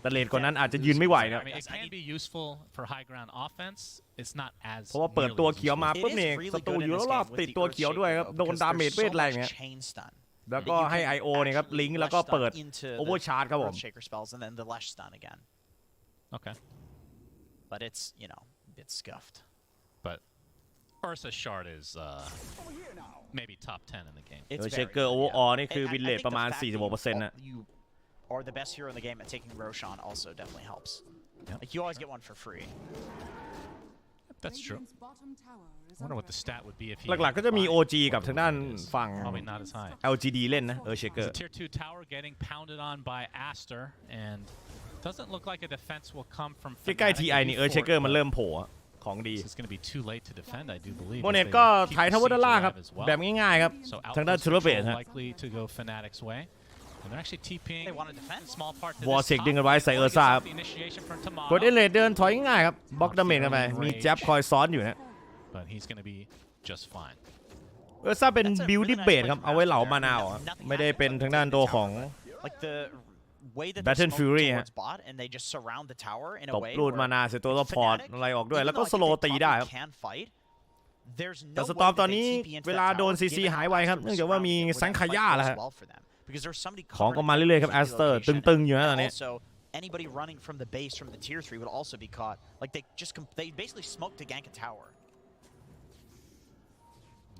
แต่เลนกว่านั้นอาจจะยืนไม่ไหวนะ I mean, it can be useful for high ground offense. It's not as เพราะว่าเปิดตัว nearly as เขียวมา useful. ปุ๊บนี่ศัตรูอยู่รอบๆติดตัวเขียวด้วยครับโดนดาเมจเวทแรงเนี่ยแล้วก็ให้ IO เนี่ยครับลิงก์แล้วก็เปิดโอเวอร์ชาร์จครับผม Shaker spells and then the Lesh stun again. Okay. But it's a bit scuffed. But Ursa shard is maybe top 10 in the game. โดยเชคเกอร์โอเวอร์ออนี่คือวินเลทประมาณ 46% นะ You are the best hero in the game at taking Roshan also definitely helps. Yep. Like you always get one for free. That's true. I wonder what the stat would be if he หลักๆก็จะมี OG กับทางด้านฝั่ง probably not as high. LGD เล่นนะเชคเกอ It's ร์ a tier 2 tower getting pounded on by Aster and doesn't look like a defense will come from ใกล้ๆ TI นี่เชคเกอร์มันเริ่มโผล่ของดี It's going to be too late to defend, I do believe. โมเนตก็ถ่ายทาวเวอร์ด้านล่างครับแบบง่ายๆครับ So ทางด้าน outpost ทูเลเบต control ฮะ likely to go Fnatic's way. And they're actually TPing They want to defend. small part to วอล this เซ็ก top. ดึงกันไว้ใส่เออร์ซ่าครับ The initiation from Tomato, กดเอเลดเดินถอยง่ายๆครับบล็อกดาเมจกันไปมีแจ็บคอยซ้อนอยู่นะ but he's going to be just fine. เออร์ซ่าเป็นบิลดิเบตครับเอาไว้เหลามานาวอะไม่ได้เป็นทางด้านตัวของ Like the way that Battle they Fury, smoke towards bot and they just surround the tower in ต a บ way รูด where มานาเสร็จตัวก็พอร์ต Fnatic, อะไรออกด้วย even แล้วก็ though สโล I ตี think ได้ top ครับ can fight, there's แต่ no ส way ตอม that ตอน they นี้ TP into เว that ลาโดน tower, ซีซี given หาย how ไวครับ Aster เนื่อง was จากว่ามี surrounded. It would สัง then ข fight ย่าแล้ว as ฮะ well for them, because there's somebody ของก็ covered มา in เรื่อยๆครับ the แอสเตอร์ location. ตึงๆอยู่นะตอน And นี้ also, anybody running from the base from the tier 3 would also be caught. Like they basically smoked to gank a tower.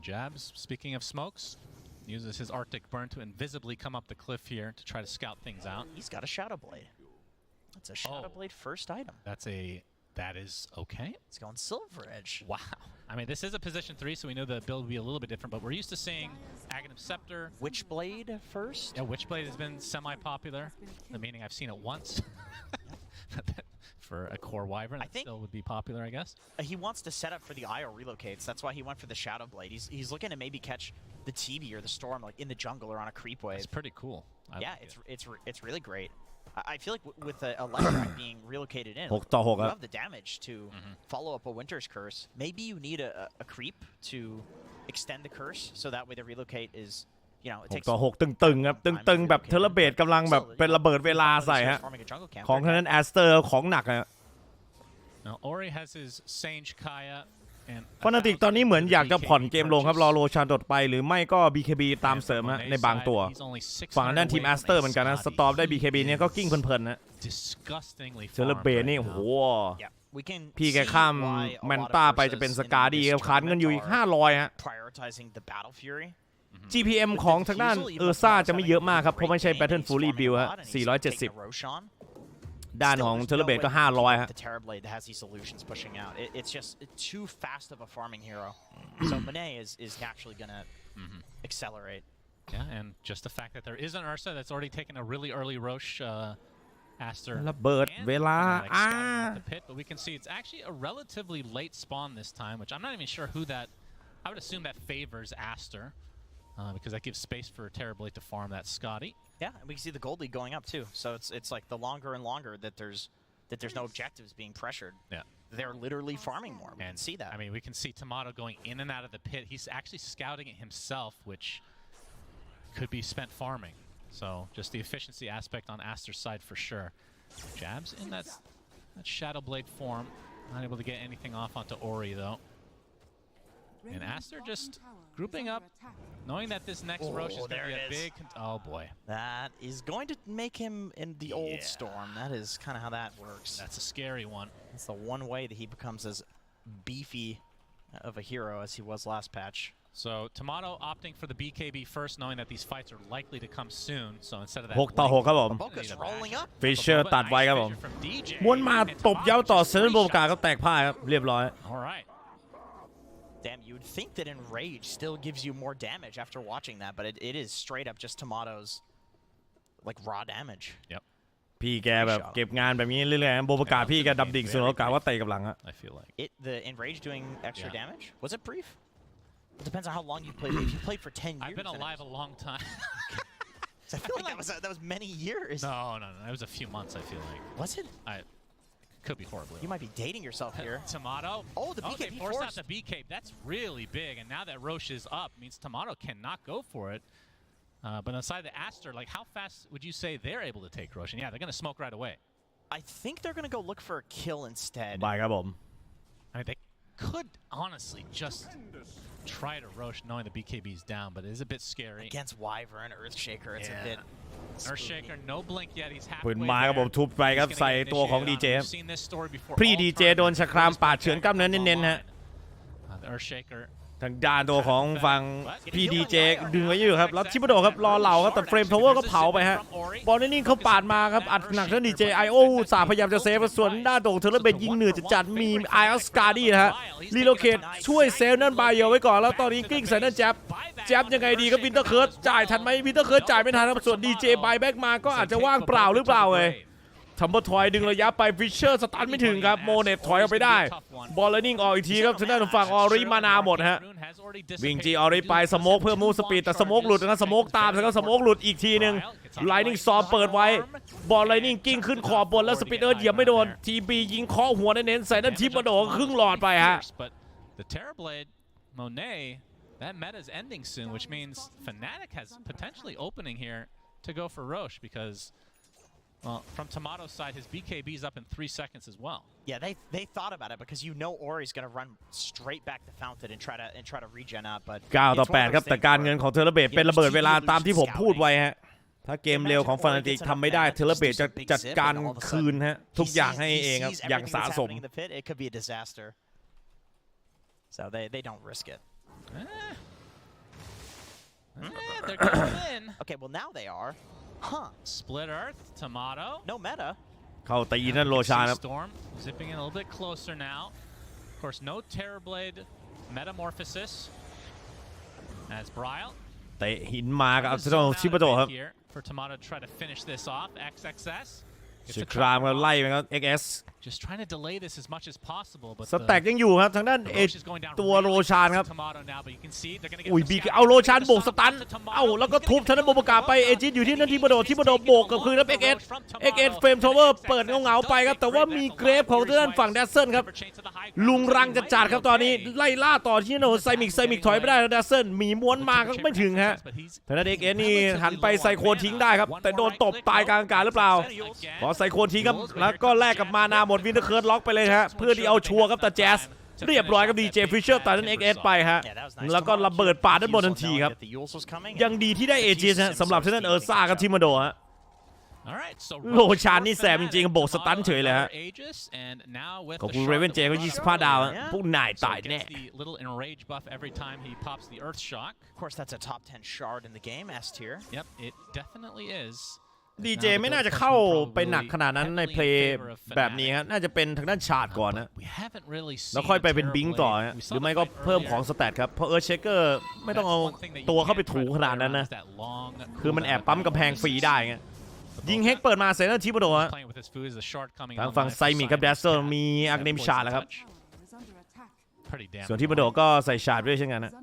Jabs, speaking of smokes, uses his Arctic burn to invisibly come up the cliff here to try to scout things out. He's got a Shadow Blade. That's a Shadow Blade first item. That is okay. It's going Silver Edge. Wow. I mean, this is a position 3, so we know the build will be a little bit different, but we're used to seeing Aghanim Scepter. Witchblade first? Yeah, Witchblade has been semi-popular, meaning I've seen it once. For a core Wyvern, that still would be popular, I guess. He wants to set up for the IO relocates. That's why he went for the Shadow Blade. He's looking to maybe catch the TB or the Storm like in the jungle or on a creep wave. It's pretty cool. Yeah, it's really great. I feel like with a Electric being relocated in, 6 ต่อ 6 you ครับ have the damage to follow up a Winter's Curse. Maybe you need a creep to extend the curse, so that way the relocate is, you know, it 6 takes ต่อ 6 ตึงๆครับตึงๆแบบเทเลเบตกำลังแบบเป็นระเบิดเวลาใส่ฮะ forming a jungle camp. ของทางนั้นแอสเตอร์ของหนักฮะ Now, Ori has his Sage Kaya and ฟานาติกตอนนี้เหมือนอยากจะผ่อนเกมลงครับรอโรชานดดไปหรือไม่ก็ BKB ตามเสริมฮะในบางตัวฝั่งด้านทีมแอสเตอร์เหมือนกันนะสตอมได้ BKB เนี่ยก็กิ้งเพลินๆนะ disgustingly เทเลเบตนี่โอ้โห Yeah, we can พี่แก see ข้าม why a แมน lot of ต้าไปจะ Ursa's เป็นส in กา this ดีครับขาดเงินอยู่อีก tournament 500ฮะ are prioritizing the Battle Fury. GPM ของทางด้านเออร์ซ่าจะไม่เยอะมากครับเพราะไม่ใช่ Battle Fury Build ฮะ470 ด้านของเทเลเบตก็500ฮะ The Terrorblade that has these illusions pushing out. It's just too fast of a farming hero. So Monet is naturally gonna accelerate. Yeah, and just the fact that there is an Ursa that's already taken a really early Roche Aster ระเบิด and เวลา Fnatic scouting out the pit, but we can see it's actually a relatively late spawn this time, which I'm not even sure who that. I would assume that favors Aster because that gives space for Terrorblade to farm that Scotty. Yeah, and we can see the gold lead going up too. So it's like the longer and longer that there's no objectives being pressured. Yeah. They're literally farming more. We can see that. I mean, we can see Tomato going in and out of the pit. He's actually scouting it himself, which could be spent farming. So just the efficiency aspect on Aster's side for sure. Jabs in that Shadow Blade form. Not able to get anything off onto Ori though. And Aster just grouping up, knowing that this next Roche is going to be a big... Oh boy. That is going to make him in the old Storm. That is kind of how that works. That's a scary one. It's the one way that he becomes as beefy of a hero as he was last patch. So Tomato opting for the BKB first, knowing that these fights are likely to come soon. So instead of that, 6 ต่อ 6 ครับผม Boca's rolling up. Fisher ตัดไว้ครับผมม้วนมาตบเย้าต่อเซนต์โบกาก็แตกพ่ายครับเรียบร้อย All right. Damn, you'd think that Enrage still gives you more damage after watching that, but it is straight up just Tomato's like raw damage. Yep. พี่แกแบบเก็บงานแบบนี้เรื่อยๆโบกาพี่แกดำดิ่งสุดแล้วกาว่าเตะกับหลังอะ I feel like the Enrage doing extra damage. Was it brief? It depends on how long you played. If you played for 10 years, I've been alive a long time. I feel like that was many years. No. It was a few months. I feel like. Was it? Could be horribly. You might be dating yourself here. Tomato. Oh, the BKB they forced out the BKB. That's really big. And now that Roche is up, means Tomato cannot go for it. But inside the Aster, like how fast would you say they're able to take Roche? And yeah, they're going to smoke right away. I think they're going to go look for a kill instead. บายครับผม I mean, they could honestly just try to Roche knowing the BKB is down, but it is a bit scary. Against Wyvern, Earthshaker, it's a bit Earthshaker, no blink yet. He's ปื halfway นไม้ครับผม there. ทุบไปครับ He's ใส่ gonna get ตัวของ initiated ดี on. เจ We've seen this story before. พี่ All ดีเจ tournaments โดนชะครามปาดเฉือนกล้ามเนื้อเน้นๆฮะ The Earthshaker. ทางด้านตัวของฝั่งพี่ดีเจดึงไว้อยู่ครับแล้วชิบะโดครับรอเหล่าครับแต่เฟรมทาวเวอร์ก็เผาไปฮะบอลนี่เขาปาดมาครับอัดหนักทั้งดีเจไอโอสาพยายามจะเซฟส่วนด้านตัวของเทเลเบตยิงเหนือจัดมีไอออสการ์ดี้นะฮะรีโลเคทช่วยเซฟนั่นบายเยอไว้ก่อนแล้วตอนนี้กลิ้งใส่นั่นแจ๊บยังไงดีครับวินเตอร์เคิร์ดจ่ายทันไหมวินเตอร์เคิร์ดจ่ายไม่ทันครับส่วนดีเจบายแบ็กมาก็อาจจะว่างเปล่าหรือเปล่าเลยทัมเบอร์ทอยดึงระยะไปฟิชเชอร์สตันไม่ถึงครับโมเนตถอยออกไปได้บอลเลนิ่งออกอีกทีครับทางด้านฝั่งออริมานาหมดฮะวิ่งจีออริไปสโมกเพื่อมูฟสปีดแต่สโมกหลุดนะสโมกตามแล้วก็สโมกหลุดอีกทีนึงไลนิ่งซอมเปิดไว้บอลไลนิ่งกิ้งขึ้นขอบบนแล้วสปีดเอิร์ธเหยียบไม่โดนทีบียิงเคาะหัวเน้นๆใส่นั่นทิปมาโดนครึ่งหลอดไปฮะ That meta is ending soon, which means Fnatic has potentially opening here to go for Roche because, well, from Tomato's side, his BKB is up in 3 seconds as well. Yeah, they thought about it because you know Ori's going to run straight back to Fountain and try to regen up, but 9 ต่อ 8 ครับแต่การเงินของเทเลเบตเป็นระเบิดเวลาตามที่ผมพูดไว้ฮะถ้าเกมเร็วของฟานาติกทำไม่ได้เทเลเบตจะจัดการคืนฮะทุกอย่างให้เองครับอย่างสะสม It could be a disaster, so they don't risk it. They're going in. Okay, well now they are. Huh. Split Earth, Tomato. No meta. เข้าตีนั่นโรชาครับ Storm zipping in a little bit closer now. Of course, no Terrorblade metamorphosis. As Bryle. เตะหินมากับอัลเทอร์ชิบะโดครับ For Tomato to try to finish this off. XXS. สึกครามก็ไล่ไปครับ XS Just trying to delay this as much as possible. But สแต็กยังอยู่ครับทางด้านตัวโรชานครับอุ้ยบีเอาโรชานโบกสตันเอาแล้วก็ทุบทางด้านโบกาไปเอจิตอยู่ที่นั่นที่มาโดโบกกับคืนแล้ว XS เฟรมทาวเวอร์เปิดเงาไปครับแต่ว่ามีเกรฟของทางด้านฝั่งแดซเซิลครับลุงรังจะจัดครับตอนนี้ไล่ล่าต่อที่โนไซมิกถอยไม่ได้แล้วแดซเซิลมีม้วนมาก็ไม่ถึงฮะทางด้าน XS นี่หันไปไซโคนทิ้งได้ครับแต่โดนตบตายกลางอากาศหรือเปล่าขอไซโคนทิ้งครับแล้วก็แลกกับมานาหมดวินเทอร์เคิร์ดล็อกไปเลยฮะเพื่อที่เอาชัวร์ครับแต่แจ๊สเรียบร้อยกับดีเจฟิชเชอร์ตัดนั้น XS ไปฮะแล้วก็ระเบิดป่าด้านบนทันทีครับยังดีที่ได้เอจิสฮะสำหรับทางด้านเออร์ซ่ากับทิมาโดฮะโลชานนี่แสบจริงๆโบกสตันเฉยเลยฮะขอบคุณเรเวนเจก็25 ดาวพวกนายตายแน่ Of course, that's a top 10 shard in the game, S tier. Yep, it definitely is. ดีเจไม่น่าจะเข้าไปหนักขนาดนั้นในเพลย์แบบนี้ครับน่าจะเป็นทางด้านชาร์ดก่อนนะแล้วค่อยไปเป็นบิงต่อฮะหรือไม่ก็เพิ่มของสแตทครับเพราะเชคเกอร์ไม่ต้องเอาตัวเข้าไปถูขนาดนั้นนะคือมันแอบปั๊มกำแพงฟรีได้ไงยิงเฮกเปิดมาเซนเตอร์ทิปโดฮะทางฝั่งไซมิกับแดสเซอร์มีอักเนมชาร์ดแล้วครับส่วนทิปโดก็ใส่ชาร์ดด้วยเช่นกันนะ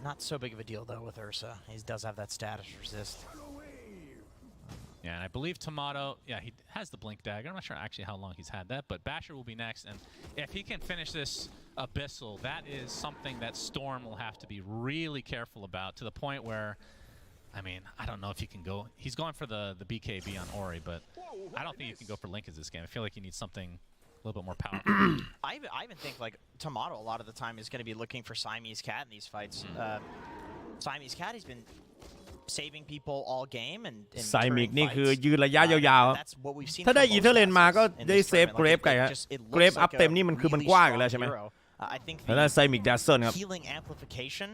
Not so big of a deal though with Ursa. He does have that status resist. Yeah, and I believe Tomato, yeah, he has the Blink Dagger. I'm not sure actually how long he's had that, but Basher will be next. And if he can finish this Abyssal, that is something that Storm will have to be really careful about to the point where, I mean, I don't know if he can go. He's going for the BKB on Ori, but I don't think you can go for Link in this game. I feel like he needs something a little bit more powerful. I even think like Tomato a lot of the time is going to be looking for Siamese Cat in these fights. Siamese Cat, he's been saving people all game and ไซมิกนี่คือยืนระยะยาวๆถ้าได้อีเทอร์เลนมาก็ได้เซฟเกรฟไก่ฮะเกรฟอัพเต็มนี่มันคือมันกว้างอยู่แล้วใช่ไหม I think แล้วนั่นไซมิกดัสเซิลครับ healing amplification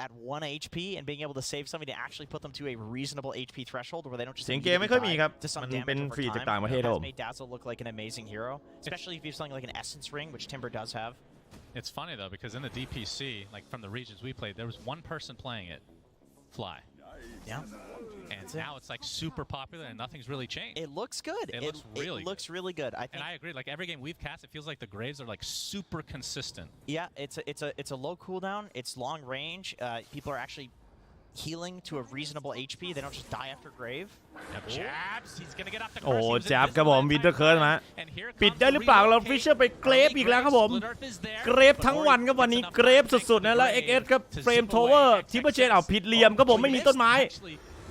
at 1 HP and being able to save somebody to actually put them to a reasonable HP threshold where they don't just เสียงเกมไม่ค่อยมีครับ to some มัน damage เป็น over ฟรีจาก time. ต่างประเทศครับ Has made Dazzle look like an amazing hero, especially if you have something like an Essence Ring, which Timber does have. It's funny though because in the DPC, like from the regions we played, there was one person playing it, Fly. Yeah. And now it's like super popular and nothing's really changed. It looks good. It looks really good. I think. And I agree. Like every game we've cast, it feels like the Graves are like super consistent. Yeah, it's a low cooldown. It's long range. People are actually healing to a reasonable HP. They don't just die after Grave. Jabs. He's gonna get off the โอ้ curse. จับครับผมวินเทอร์เคิร์สมา And here ปิด comes ได้ the หรือเปล่า reload เรา cake. ฟิชเชอร์ไปเกรฟอีกแล้วครับผม Split Earth is there, เกรฟ but ทั้งวันครับวันนี้ Ori เกรฟ gets enough สุดๆนะแล้ว damage XS ครับ to เฟรม zip โทเวอร์ away. ทิปเปอร์เชนเอาผิดเหลี่ยมครับผมไม่มีต้นไม้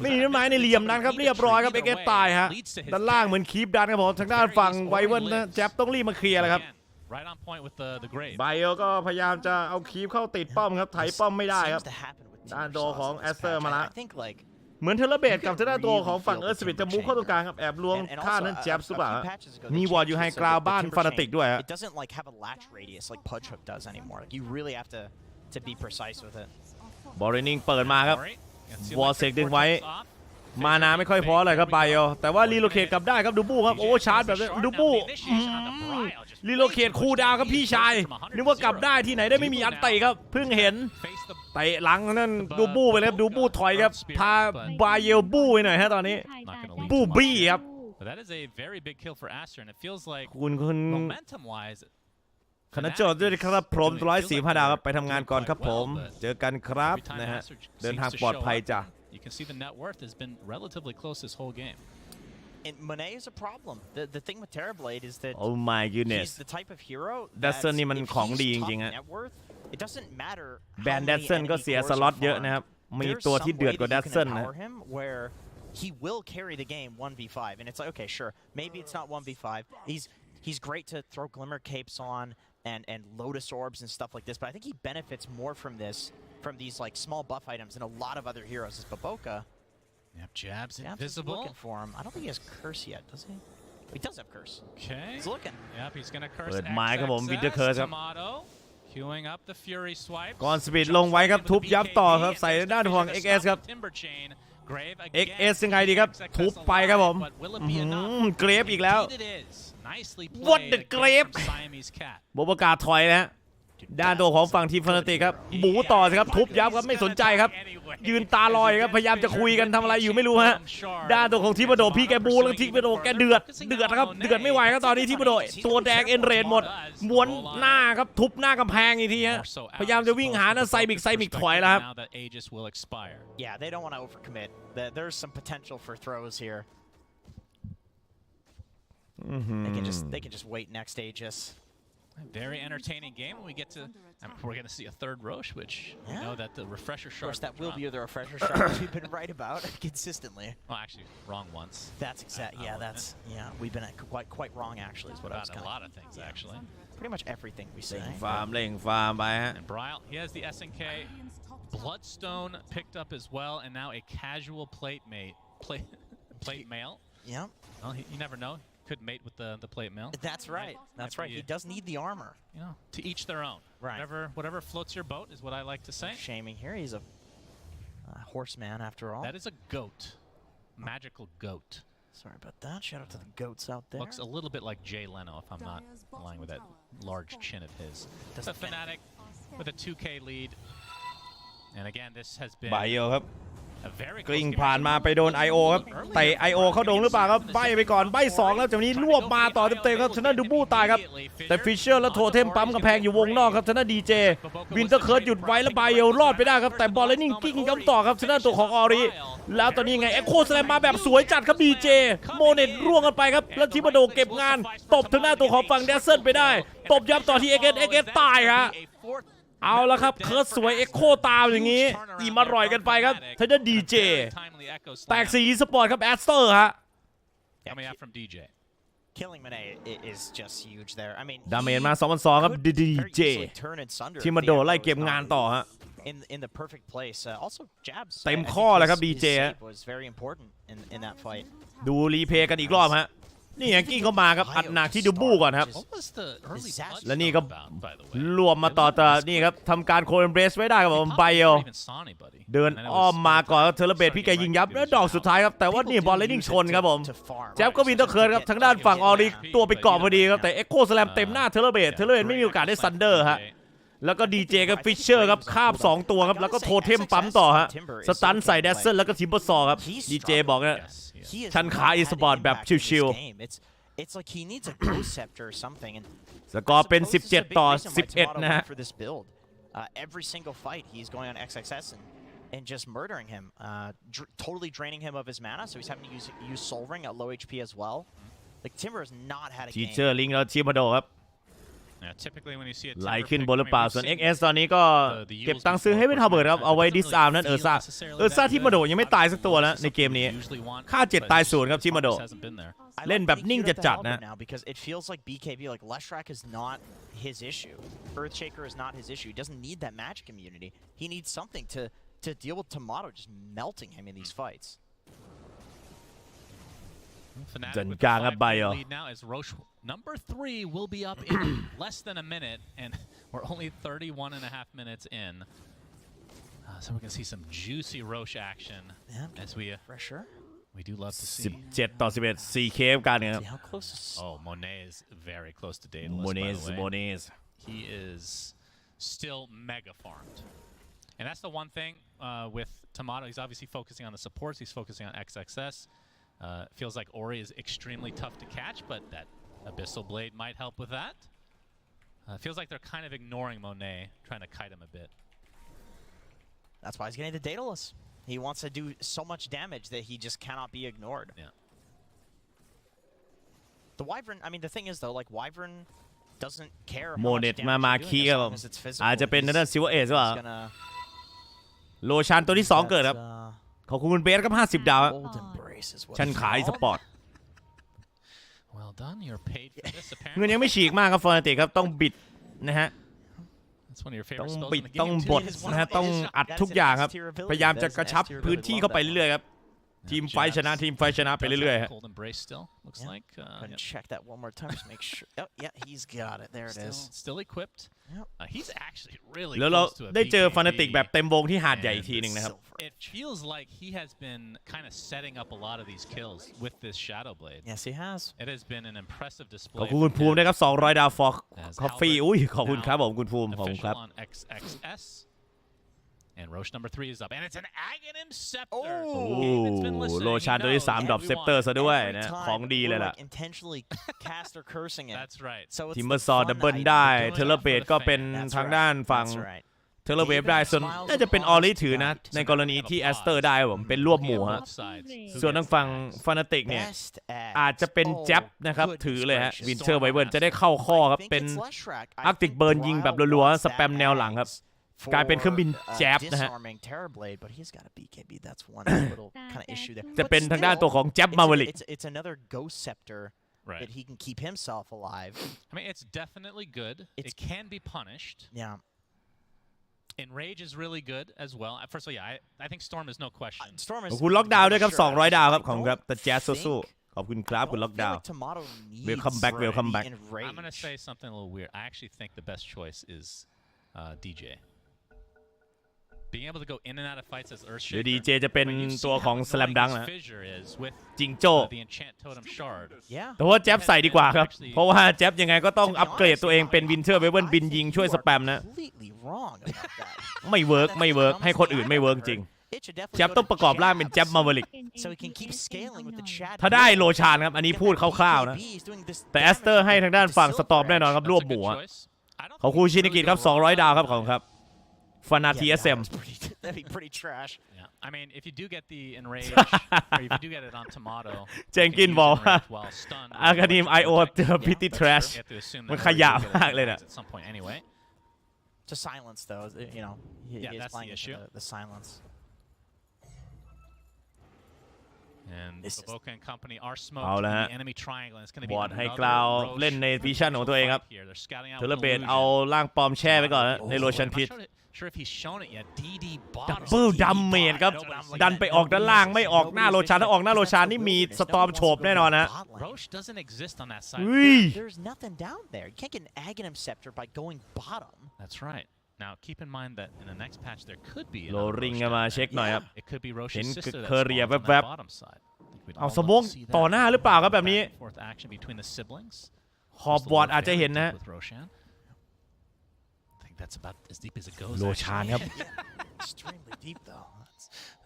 ไม่มีต้นไม้ในเหลี่ยมนั้นครับเรียบร้อยครับ XS ตายฮะด้านล่างเหมือนคีปดันครับผมทางด้านฝั่งไวเวิร์นนะแจ๊บต้องรีบมาเคลียร์แล้วครับ Right on point with the Grave. ไบโอก็พยายามจะเอาคีปเข้าติดป้อมครับไถป้อมไม่ได้ครับ Seems to happen with ด้าน Timber โด Sauce ของ in this Aster patch. มาละ I think like เหมือนเทเลเบตกับทางด้านตัวของฝั่งเอิร์ธสปิริตจะมูฟเข้าตรงกลางครับแอบลวง and ฆ่า also นั้น a แจ๊บสุด few ป่ะ patches ago, มี they วอร์ดอยู่ changed ไฮ this, กราว the บ้าน Timber ฟานา chain. ติกด้วยฮะ It doesn't like have a latch radius like Pudge Hook does anymore. Like you really have to be precise with it. บอลนิงเปิดมาครับ Ori, gonna see วอล electric เซกดึงไว้ vortex off. มานาไม่ค่อยพอเลยครับไบโอแต่ว่ารีโลเคทกลับได้ครับดูบูครับโอ้ชาร์จแบบนี้ดูบูรีโลเคทคูลดาวน์ครับพี่ชายนึกว่ากลับได้ที่ไหนได้ไม่มีอันเตะครับเพิ่งเห็น Face the เตะหลังนั่นดูบูไปเลยครับดูบูถอยครับพาบาเยลบูไปหน่อยฮะตอนนี้ not gonna lead บู too much. บี้ครับ But that is a very big kill for Aster, and it feels like คุณ momentum-wise, คณะโจทย์ด้วยครับพรม145 ดาวครับไปทำงานก่อนครับผมเจอกันครับ every time นะฮะ Aster เดิน seems ทาง to ปลอด show ภัย up, จ้ะ you can see the net worth has been relatively close this whole game. And Monet is a problem. The thing with Terrorblade is that Oh my goodness he's the type of hero Datsun นี่มัน if ของ he's ดีจ top ริงๆฮะ net worth, it doesn't matter แบน how แด many สเซนก็ enemy เสีย cores สล็อต are เยอะ farmed. นะครับมี There's ตัว some ที่เดือด way กว่า that แด you ส can เซนนะ empower him where he will carry the game 1v5, and it's like, okay, sure, maybe it's not 1v5. He's great to throw Glimmer Capes on and Lotus Orbs and stuff like this, but I think he benefits more from these like small buff items than a lot of other heroes. Is Baboka. Yep, jabs Is invisible. looking for him. I don't think he has Curse yet, does he? He does have Curse. Okay. He's looking. Yep, he's gonna curse เปิดไม้ครับผม Winter XXS. Curse ครับ Tomato, queuing up the Fury swipe. ก่อนสปีดลงไว้ครับทุบยับต่อครับใส่ด้านของ XS ครับ Timber chain. Grave XS ยังไงดีครับทุบไปครับผมเกรฟอีกแล้ว What the Grave โบประกาศถอยนะฮะด้านตัวของฝั่งทีมฟนาติกครับหมูต่อสิครับทุบยับครับไม่สนใจครับยืนตาลอยครับพยายามจะคุยกันทำอะไรอยู่ไม่รู้ฮะด้านตัวของทีมบโดพี่แกบูแล้วทีมบโดแกเดือดนะครับเดือดไม่ไหวครับตอนนี้ทีมบโดตัวแดงเอ็นเรนหมดม้วนหน้าครับทุบหน้ากำแพงอีกทีฮะพยายามจะวิ่งหานะไซมิกถอยแล้วครับ Yeah, they don't want to overcommit. There's some potential for throws here. They can just wait next Aegis. Very entertaining game when we get to. We're going to see a third Roche, which we know that the refresher shard. Of course, that will be the refresher shard, which we've been right about consistently. Well, actually, wrong once. That's exact. Yeah, we've been quite wrong actually. Is what I was a lot of things actually. Pretty much everything we say. เล่งฟาร์มไปฮะ And Bryle, he has the SNK. Bloodstone picked up as well, and now a casual plate mail. Yeah. Well, you never know. Could mate with the plate mail. That's right. That's right. He does need the armor. You know, to each their own. Right. Whatever floats your boat is what I like to say. Shaming here. He's a horseman after all. That is a goat. Magical goat. Sorry about that. Shout out to the goats out there. Looks a little bit like Jay Leno, if I'm not lying with that large chin of his. That's a Fnatic with a 2K lead. And again, this has been ไบโอครับ a very กลิ้ง close ผ่าน game. มาไปโดน IO ครับเตะ IO เข้าโดงหรือเปล่าครับใบไปก่อนใบ2แล้วจากนี้รวบมาต่อเต็มๆครับชนะดูบูตายครับแต่ฟิชเชอร์และโทเทมปั๊มกำแพงอยู่วงนอกครับชนะดีเจวินเตอร์เคิร์ดหยุดไว้แล้วไบโอรอดไปได้ครับแต่บอลเลนนิ่งกิ้งย้ำต่อครับชนะตัวของออริแล้วตอนนี้ไงเอ็กโคสแลมมาแบบสวยจัดครับดีเจโมเน็ตร่วงกันไปครับแล้วทิมาโดเก็บงานตบทางหน้าตัวของฝั่งแดสเซิลไปได้ตบย้ำต่อที่เอ็กตายฮะเอาละครับเคิร์ดสวยเอ็กโคตามอย่างนี้อิ่มอร่อยกันไปครับทางด้านดีเจแตกสีสปอร์ตครับแอสเตอร์ฮะ Coming out from DJ. Killing Monet is just huge there. I mean, ดาเมจมา2,200ครับดีเจ ทีมมาโดไล่เก็บงานต่อฮะ in the perfect place. Also, jabs. เต็มข้อเลยครับ DJ ฮะ was very important in that fight. ดูรีเพย์กันอีกรอบฮะ นี่ไงกิ้งเข้ามาครับอัดหนักที่ดูบูก่อนครับ What was the early Disaster. และนี่ก็ about, by the way? รวมมาต่อนี่ครับทำการโคเอนเบรสไว้ได้ครับผมไบโอ Even saw anybody. เดิน And then it อ้อ was มมาก่อนครับเทเลเบต starting พี่แก to ยิง like ยับ do แล้ว his ดอก job. สุดท้ายครับแต่ว่านี่ People บอล do เลนนิ่ง use ช it นครับผม to farm. แจ๊บก็วินเตอร์เคิร์นครับทางด้านฝั่งออริกตัวไปเกาะพอดีครับแต่เอ็กโคสแลมเต็มหน้าเทเลเบตไม่มีโอกาสได้ซันเดอร์ฮะแล้วก็ดีเจกับฟิชเชอร์ครับคาบ2ตัวครับแล้วก็โทเทมปั๊มต่อฮะสตันใส่แดสเซนแล้วก็ทิมเบอร์ซอครับดีเจบอกนะ He has ชันขา not อีส had ปอร์ต impact แบบ in this ชิว game. It's like he needs a ghost scepter or something. And ๆสกอร์เป็น I suppose this is a big 17 ต่อ reason why Tomato 11 นะฮะ went for this build. Every single fight he's going on XXS and just murdering him, totally draining him of his mana. So he's having to use Soul Ring at low HP as well. Like Timber has not had a ที game. เชอร์ลิงแล้วทีมาโดครับ Yeah, typically when you see a ไหล timber ขึ้น pick, บนหรือเปล่า we've ส่วน seen XS ตอนนี้ก็ the เก็บ Yules ตังค์ซื้อ before, ให้เป็นฮา but เบิร์ดครับ เอาไว้ it doesn't ดิสอาร์ม really นั่น feel ซ่า necessarily ที่ that มาโด good. ยังไม่ตายสักตัวนะในเกมนี้ Usually want, ฆ่า7 but ตาย 0ครับที่มาโด performance hasn't been there. I เล่น like แบบ Big นิ่ง Cute at the จัด helmet ๆนะ now because it feels like BKB, like Leshrac is not his issue. Earthshaker is not his issue. He doesn't need that magic immunity. He needs something to deal with Tomato just melting him in these fights. Fnatic จัน with กลาง the ครับ 5 ไบ game โอ lead now as Roche number 3 will be up in less than a minute, and we're only 31.5 minutes in. So we're gonna see some juicy Roche action Yeah, as pressure. we do love to see. 17 ต่อ 11 4 เคฟกันครับ See how close is Oh, Monet is very close to Daedalus, โมเน by ส the way. โมเนส He is still mega farmed. And that's the one thing with Tomato. He's obviously focusing on the supports. He's focusing on XXS. Feels like Ori is extremely tough to catch, but that Abyssal Blade might help with that. Feels like they're kind of ignoring Monet, trying to kite him a bit. That's why he's getting the Daedalus. He wants to do so much damage that he just cannot be ignored. Yeah. The Wyvern, I mean, the thing is, though, like, Wyvern doesn't care โม how เน much ตมา damage มา you're คี doing ค as รับผ long ม as it's physical. อาจจะเป็นนั่นซิวเอสหรือเปล่า He's gonna โลชันตัวที่ 2 เกิดครับ ขอบคุณคุณเบสครับ50 ดาวครับ Gold Embrace is what ชัน it's ขายส called. ปอร์ต Well done. You're paid for this, เงิน apparently. ยังไม่ฉีกมากครับฟอร์ติครับต้องบิดนะฮะ That's one of your ต้อง favorite spells บิด in the ต้อง game, บ too. ด It is one นะฮะ of- ต้อง it is- อัด that is ทุก an อย่างครับ S tier ability. พยายามจะ That is กระ an ชับ S tier พื้น ability. ที่ Love เข้าไป that. เรื่อยๆครับ ทีมไฟท์ชนะทีมไฟท์ชนะไปเรื่อยๆฮะ Cold Embrace still, looks Yeah. like. Gonna Yep. check that one more time just make sure. Oh, yeah, he's got it. There it is. Still equipped. Yep. He's actually really แล้วเรา close to a ได้เจอ BKB. ฟานาติกแบบเต็มวงที่หาดใหญ่อีกทีหนึ่งนะครับ Silver. It feels like he has been kind of setting up a lot of these kills with this Shadow Blade. Yes, he has. It has been an impressive display. ขอบคุณคุณภูมิด้วยครับ200 ดาวฟอก As คอฟฟี่ Albert อุ้ยขอบคุณครับผม now คุณภูมิขอบคุณครับ official on XXS. And Roche number 3 is up. And it's an Aghanim Scepter. Oh. Game that's been โอ้ listening, โลชัน he ตัวที่ knows 3 ดรอป everyone. เซปเตอร์ซะด้วย Every นะ time ของดีเลย we're, ล่ะ like, intentionally caster cursing it. That's right. So it's ทีม the เมอร์ซอ fun ดับเบิล item. ได้ Doing เทเลเบต it for the ก็เป็น That's ทาง right. ด้านฝั่ง That's right. เทเลเวฟได้ส่วนน่าจะเป็นออริถือนะ ในกรณีที่แอสเตอร์ได้ครับผมเป็นรวบหมู่ฮะ Both sides. Who ส่วนทาง gets ฝั่ง bags? ฟานาติกเนี่ย Best ads. อาจจะเป็น Oh, แจ็บนะครับ goodness ถือเลยฮะ gracious. วินเทอร์ไวเวิร์นจะได้เข้าข้อครับ I think เป็น it's Leshrac. I Arctic think Burn ยิงแบบ Drow รัวๆ wants สแปม that แนวหลังครับ for, กลายเป็นเครื่องบินแจ๊บนะฮะ disarming Terrorblade, but he's got a BKB. That's one little kind of issue there. จะ But เป็นทางด้าน still, ตัวของแจ็บ it's มาเวลิก it's another ghost scepter Right. that he can keep himself alive. I mean, it's definitely good. It's- It can be punished. Yeah. Enrage is really good as well. First of all, yeah, I think Storm is no question. Storm ข is อบคุณล็อกดาวน์ด้วยครับ sure. 200 ดาวครับ I ขอบคุณครับ don't แต่แจ๊ส think- สู้ๆขอบคุณครับคุณ I ล็อก don't ดา feel วน์ like Tomato needs Welcome back, welcome back. Enrage. I'm going to say something a little weird. I actually think the best choice is DJ. Being able to go in and out of fights as เดี๋ยว Earthshaker. ดีเจจะเป็น When you see ตัวของ how สแลม annoying ดัง this นะ fissure is with จิงโจ้ the Enchant Totem Shard. Yeah. แต่ว่าแจ๊บใส่ดีกว่าครับ เพราะว่าแจ๊บยังไงก็ต้องอัปเกรดตัวเองเป็นวินเทอร์เวเบิลบินยิงช่วยสแปมนะ Completely wrong about that. ไม่เวิร์กไม่เวิร์กให้คนอื่นไม่เวิร์กจริง It should definitely แจ๊บ go ต้อง to ประกอบร่างเป็น Jabs. แจ๊บมาเวลิก So he can keep scaling with the chat. ถ้าได้โลชานครับ อันนี้พูดคร่าวๆนะ แต่แอสเตอร์ให้ทางด้านฝั่งสตอมแน่นอนครับ That's รว a บ good หมู่อะ choice. I don't ขอบ think คุณ it's ชินิกิ really ครับ the 200 ดาวครับ wrong ขอบคุณครับฟานาที Yeah, เอสเอ็ม that'd be pretty trash. Yeah, I mean, if you do get the enrage, or if you do get it on Tomato, เจงกินบอกว่า while stunned, อาคาดีมไอโอเจอพิตตี้ทรัช you have to assume มัน that ขยะ Ori will get มาก it เลยนะ at some point anyway. To silence though, you know, Yeah, he is that's the playing into issue. the silence. And This is- Boca and company are เอา smoked ละ in ฮะ the enemy triangle. It's going to บ be อร์ดให้ another กล่าว Roche เล่นในวิชั่นของตัวเองครับ fight here. They're scouting out เทเล with เบต illusion. เอาล่างปลอมแช่ไว้ก่อนนะในโลชัน I'm พิษ not sure sure if he's shown it yet. DD ดับ bottom. เบิลดัมเมจครับดันไปออกด้านล่างไม่ออกหน้าโรชานถ้าออกหน้าโรชานนี่มีสตอร์มโฉบแน่นอนนะ Roche doesn't exist on that side. อุ้ย There's nothing down there. You can't get an Aghanim Scepter by going bottom. That's right. Now keep in mind that in the next patch there could be โร another ริง Roche กันมา down เช็ค there. หน่อยครับ It could be เห็น Roche's sister that เคอร์เรีย spawns on แว that บ bottom side. I think we'd เอา all ส love โมก to see that. ต่อหน้าหรือเปล่าครับแบบนี้ Back and forth action between the siblings. ขอบบอร์ดอาจจะเห็นนะ With Roshan. I think that's about as deep as it goes. โรชานครับ Extremely deep, though.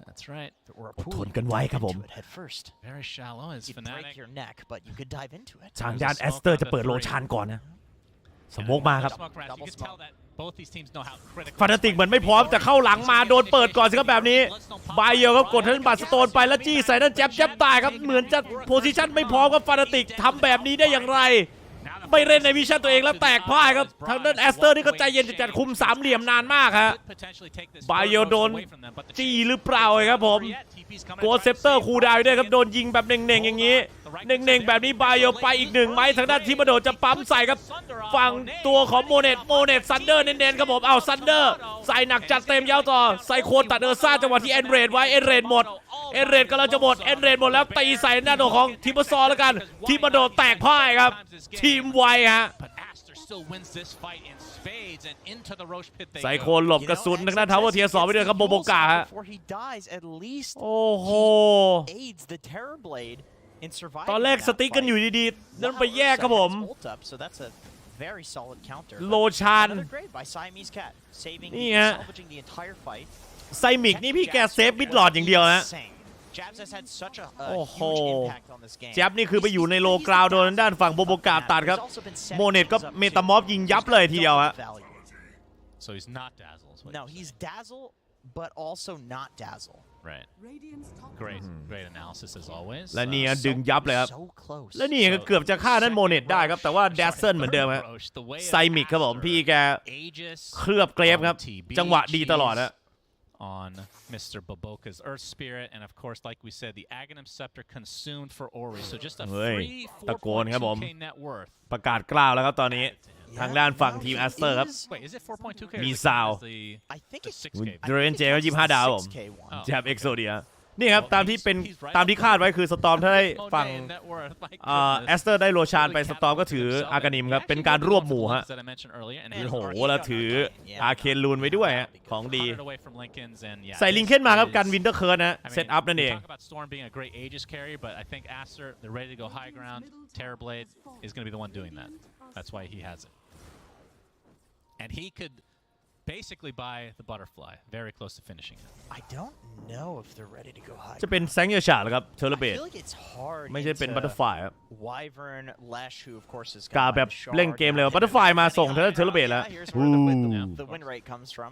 That's right. If it were a อด pool, ทน you กัน could ไว้ dive ครับผม into it head first. Very shallow as You'd Fnatic. break your neck, but you could dive into it. ทางด้านแอสเตอร์จะเปิดโรชานก่อนนะสโมกมาครับ Smoke rounds. You can tell that both these teams know how critical. ฟานาติกเหมือนไม่พร้อมแต่เข้าหลังมาโดนเปิดก่อนสิครับแบบนี้บายเยลครับกดทันบัตสโตนไปแล้วจี้ใส่นั่นแจ๊บตายครับเหมือนจะโพซิชันไม่พร้อมครับฟานาติกทำแบบนี้ได้อย่างไรไม่เล่นในวิชั่นตัวเองแล้วแตกพ่ายครับทางด้านแอสเตอร์นี่ก็ใจเย็นจัดคุมสามเหลี่ยมนานมากฮะบายเยลโดนจี้หรือเปล่าครับผมโกเซปเตอร์คูดาวด้วยครับโดนยิงแบบเน่งๆอย่างนี้เน่งๆแบบนี้บายเยลไปอีกหนึ่งไหมทางด้านทิมาโดจะปั๊มใส่ครับฝั่งตัวของโมเนตซันเดอร์เน้นๆครับผมเอาซันเดอร์ใส่หนักจัดเต็มยาวต่อไซโคนตัดเออร์ซ่าจังหวะที่เอ็นเรดไว้เอ็นเรดหมดเอ็นเรดกำลังจะหมดเอ็นเรดหมดแล้วตีใส่หน้าโดของทิมาซอแล้วกันทิมาโดแตกพ่ายครับทีมไวฮะไซโคนหลบกระสุนทางด้านทาวเวอร์เทียร์2ไปด้วยครับโบโบกาฮะ Before he dies, at least โอ้โห aids the Terror Blade in surviving ตอนแรก that สติ๊กกัน fight. อยู่ดีๆนั่นไปแยกครับผม Ult up, so that's a very solid counter. โลชาน Another grade by Siamese Cat, saving, นี่ฮะ salvaging the entire fight. ไซมิกนี่พี่แกเซฟมิดหลอดอย่างเดียวนะ Insane. Jabs has had such a โอ้โห huge impact on this game. แจ๊บนี่คือไปอยู่ในโลกราวโดนด้านฝั่งโบโบกาตัดครับ There's also been set โมเนตก็ things up เมตามอฟยิงยับเลยทีเดียวฮะ value. So he's not Dazzle. is what No, you're he's saying. Dazzle, but also not Dazzle. Right. Great analysis as always. และนี่ดึงยับเลยครับ So close. และนี่ก็เกือบจะฆ่านั่นโมเนตได้ครับแต่ว่าแดซเซิลเหมือนเดิมฮะไซมิกครับผมพี่แกเคลือบเกรฟครับจังหวะดีตลอดนะ on Mr. Boboka's Earth Spirit, and of course, like we said, the Aghanim Scepter consumed for Ori. So just a เฮ้ย free ตะโกนครับผม 4.2k net worth. ประกาศกล้าวแล้วครับตอนนี้ทางด้านฝั่งทีมแอสเตอร์ครับ Wait, is it 4.2k? มีซาว I think it's 6k. เดรนเจก็25 ดาวผม 6K one. แจ็บเอ็กโซเดียนี่ครับตามที่คาดไว้คือสตอมถ้าได้ฝั่ง แอสเตอร์ได้โรชานไปสตอมก็ถืออากานิมครับเป็นการรวบหมู่ฮะโอ้โหแล้วถืออาเคนลูนไว้ด้วยฮะของดีใส่ลิงเคนมาครับกันวินเตอร์เคิร์ดนะเซตอัพนั่นเอง Talk about Storm being a great Aegis carry, but I think Aster, they're ready to go high ground. Terrorblade is going to be the one doing that. That's why he has it. And he could basically buy the butterfly, very close to finishing it. I don't know if they're ready to go high. จะเป็นแซงเยอร์ชาหรอครับเทอร์เบ I ด feel like it's hard ไม่ใช่เป็นบัตเตอ into ร์ฟลายครับ Wyvern, Lesh, who of course is กาแบบเล่นเกมเร็วบัตเตอร์ฟลายมาส่งเทอร์เบดแล้ว Here's where the win rate comes from,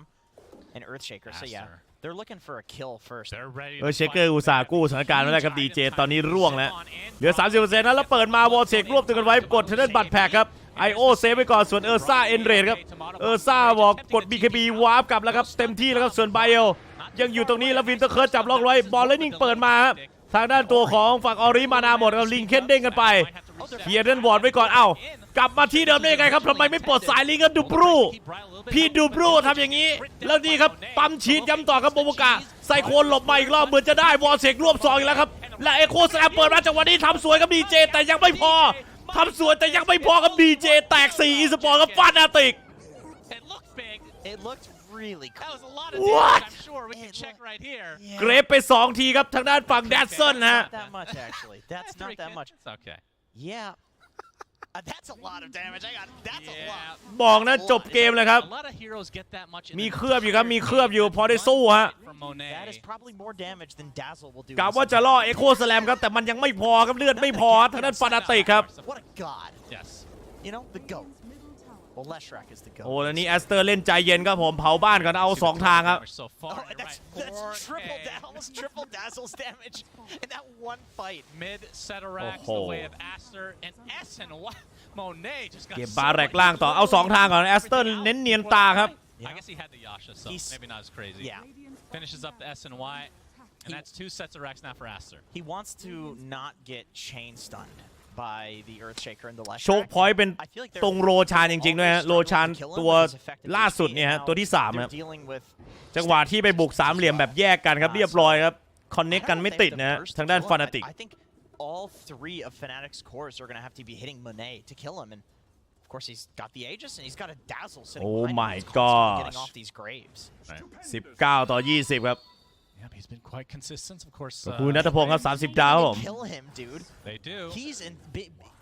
and Earthshaker. So yeah, they're looking for a kill first. They're ready. เชคเกอร์อุตส่าห์กู้สถานการณ์ไว้ได้ครับดีเจตอนนี้ร่วงแล้วเหลือ 30% นั้นแล้วเปิดมาวอลเชครวบตึงกันไว้กดเทนบัตแพ็กครับไอโอเซฟไปก่อนส่วนเออร์ซ่าเอ็นเรดครับเออร์ซ่าบอกกด BKB วาร์ปกลับแล้วครับเต็มที่แล้วครับส่วนไบเอลยังอยู่ตรงนี้แล้ววินเตอร์เคิร์ดจับล็อกไว้บอลเลนนิ่งเปิดมาครับทางด้านตัวของฝั่งออริมานาหมดกับลิงเคนเด้งกันไปเฮียเดนวอร์ดไว้ก่อนเอ้ากลับมาที่เดิมได้ยังไงครับทำไมไม่ปลดสายลิงกันดูบรูพี่ดูบรูทำอย่างนี้แล้วนี่ครับปั๊มฉีดย้ำต่อครับโบโบกาไซโคนหลบมาอีกรอบเหมือนจะได้วอลเชครวบ2อีกแล้วครับและเอโคสแลมเปิดมาจังหวะนี้ทำสวยกับดีเจแต่ยังไม่พอทำสวยแต่ยังไม่พอกับดีเจแตก4อีสปอร์ตกับฟานาติก It looked really cool. That was a lot of What? damage, I'm sure. We can check right here. เกรฟไป2ทีครับทางด้านฝั่งแดดเซิลฮะ Not that much actually. That's not that much. It's okay. Yeah. That's a lot of damage. That's a lot. บอกนะจบเกมเลยครับ A lot of heroes get that much in มี the เคลือบอยู่ครับมีเคลือบอยู่พอได้สู้ฮะ from Monet. That is probably more damage than Dazzle will do. กะว่าจะล่อเอโคสแลมครับแต่มันยังไม่พอครับเลือดไม่พอทางด้านฟานาติกครับ What a god. Yes. You know, the GOAT. Well, Leshrac is the GOAT. โอ้แล้วนี่แอสเตอร์เล่นใจเย็นครับผมเผาบ้านก่อนเอา2ทางครับ So far, Oh, you're that's right. 4K. almost triple Dazzle's damage in that one fight. Mid Cyberclasher the way of Aster and S and Monet just got เก็บบาแรกล่างต่อเอา2ทางก่อนแอสเตอร์เน้นเนียนตาครับ I guess he had the Yasha, so maybe not as crazy. Yeah. Finishes up the S and Y, and that's 2 sets of racks now for Aster. He wants to not get chain stunned by the Earthshaker and the Lesh โชคพอยต์เป็น I feel like ตรงโรชานจริงๆด้วยฮะโรชานตัวล่าสุดเนี่ยฮะตัวที่3ครับจังหวะที่ไปบุก3เหลี่ยมแบบแยกกันครับเรียบร้อยครับคอนเนคกันไม่ติดนะฮะทางด้าน Fnatic all 3 of Fnatic's cores are going to have to be hitting Monet to kill him and of course he's got the Aegis and he's got a Dazzle sitting behind him. He's constantly getting off these graves 19ต่อ20ครับYeah, he's been quite consistent, of course. คุณณัฐพงศ์ครับ30ดาวครับผม kill him dude They do. he's in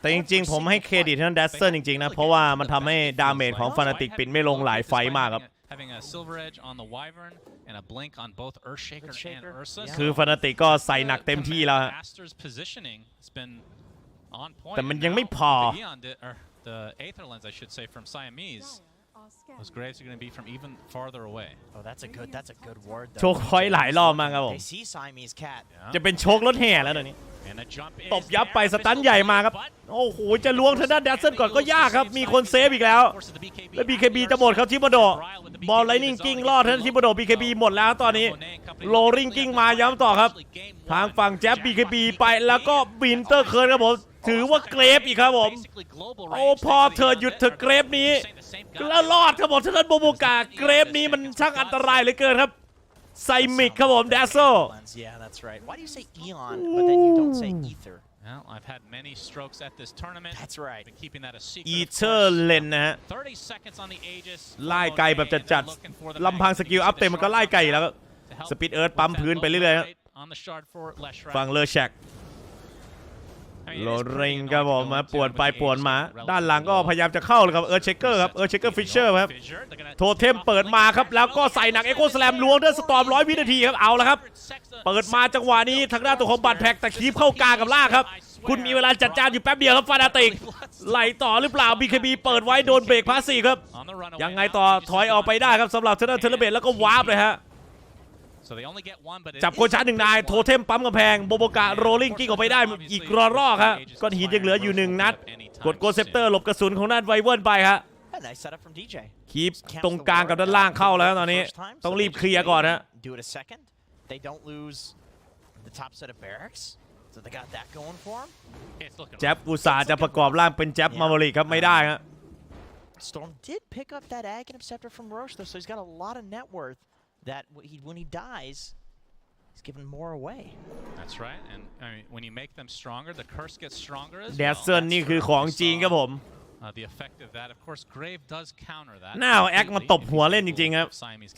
แต่จริงๆผมให้เครดิตท่านแดสเซอร์จริงๆนะเพราะว่ามันทำให้ดาเมจของ Fnatic ปิดไม่ลงหลายไฟมากครับ Having a silver edge on the Wyvern and a blink on both Earthshaker and Ursa. คือ Fnatic ก็ใส่หนักเต็มที่แล้ว Aster's positioning has been on point. แต่มันยังไม่พอ The Aether Lens, I should say, from Siamese. Those graves are going to be from even farther away. oh that's a good word โชคพอยต์หลายรอบมากครับผม they see Siamese cat จะเป็นโชครถแห่แล้วตอนนี้ And a jump ตบยับไปสตันใหญ่มาครับโอ้โหจะล้วงทางด้านแดสเซนก่อนก็ยากครับมีคนเซฟอีกแล้วและ BKB จะหมดครับทิโมโดบอลไลนิ่งกิ้งรอดท่านทิโมโด BKB หมดแล้วตอนนี้โรลิงกิ้งมาย้ำต่อครับทางฝั่งแจ๊บ BKB ไปแล้วก็วินเตอร์เคิร์นครับผมถือว่าเกรฟอีกครับผมโอ้พอเธอหยุดเธอเกรฟนี้แล้วรอดครับผมท่านโบโบกาเกรฟนี้มันช่างอันตรายเหลือเกินครับไซมิกครับผมแดสโซ yeah that's right why do you say Eon but then you don't say Ether Well, I've had many strokes at this tournament. That's right. Been keeping that a secret. Ether Lens นะฮะ 30 seconds on the Aegis. ไล่ไกลแบบจัดๆลำพังสกิลอัพเต็มมันก็ไล่ไกลแล้วสปีดเอิร์ธปั๊มพื้นไปเรื่อยๆฝั่งเลอแชกโรริงครับผมมาปวดไปปวดมาด้านหลังก็พยายามจะเข้าเลยครับเอิร์ธเชคเกอร์ครับเอิร์ธเชคเกอร์ฟิชเชอร์ครับโทเทมเปิดมาครับแล้วก็ใส่หนักเอ็กโคสแลมล้วงด้วยสตอร์ม100 วินาทีครับเอาละครับเปิดมาจังหวะนี้ทางด้านตัวของบัตแพ็กแต่คีบเข้ากลางกับล่างครับคุณมีเวลาจัดจานอยู่แป๊บเดียวครับฟานาติกไหลต่อหรือเปล่า BKB เปิดไว้โดนเบรกพาสซีฟครับยังไงต่อถอยออกไปได้ครับสำหรับเทเลเบตแล้วก็วาร์ปเลยฮะจับโคชาร์1 นายโทเทมปั๊มกำแพงโบโบกะโรลลิ่งกิ้งออกไปได้อีกรอบครับก้อนหินยังเหลืออยู่1 นัดกดโกเซปเตอร์หลบกระสุนของด้านไวเวิร์นไปครับคีปตรงกลางกับด้านล่างเข้าแล้วตอนนี้ต้องรีบเคลียร์ก่อนฮะแจ๊บอุตสาห์จะประกอบร่างเป็นแจ๊บมาโมริครับไม่ได้ครับ Storm did pick up that Aghanim Scepter from Roche though so he's got a lot of net worth that when he dies he's giving more away That's right and I mean when you make them stronger the curse gets stronger as well แดสเซนนี่คือของจริงครับผม the effect of that of course Grave does counter that หน้าแอคมาตบหัวเล่นจริงๆครับ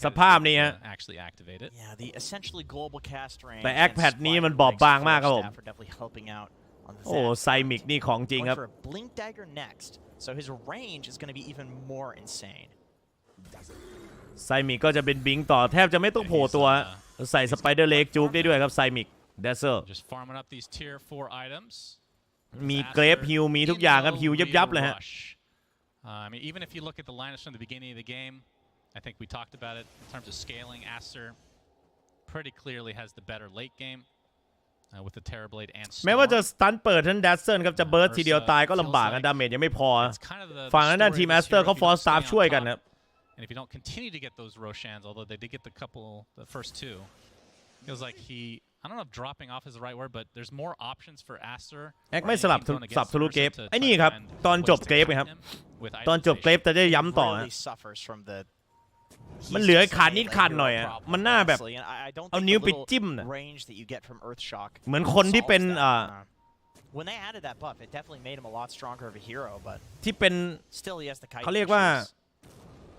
สภาพนี้ฮะ actually activated yeah the essentially global cast range แต่แอคแพดนี้มันบอบบางมากครับผมโอ้ไซมิกนี่ของจริงครับ Blink Dagger next so his range is going to be even more insaneไซมิกก็จะเป็นบิงต่อแทบจะไม่ต้องโผล่ตัวใส่สไปเดอร์เล็กจูกได้ด้วยครับไซมิกเดซเซอร์มีเกรฟฮิลมีทุกอย่างครับฮิลยับเลยฮะ I mean even if you look at the lineups from the beginning of the game I think we talked about it in terms of scaling Aster pretty clearly has the better late game with the Terrorblade and Storm แม้ว่าจะสตันเปิดท่านแดสเซอร์ครับจะเบิร์ดทีเดียวตายก็ลำบากนะดาเมจยังไม่พอฝั่งด้านทีมแอสเตอร์เขาฟอร์สตาร์ฟช่วยกันครับAnd if you don't continue to get those Roshans, although they did get the first 2, feels like I don't know if dropping off is the right word, but there's more options for Aster. แอคไม่สลับทะลุเกฟไอ้นี่ครับตอนจบเกฟครับตอนจบเกฟจะได้ย้ำต่อมันเหลือขาดนิดขาดหน่อยอ่ะมันน่าแบบเอานิ้วไปจิ้มนะเหมือนคนที่เป็นWhen they added that buff, it definitely made him a lot stronger of a hero, but ที่เป็น still he has the kite. เขาเรียกว่า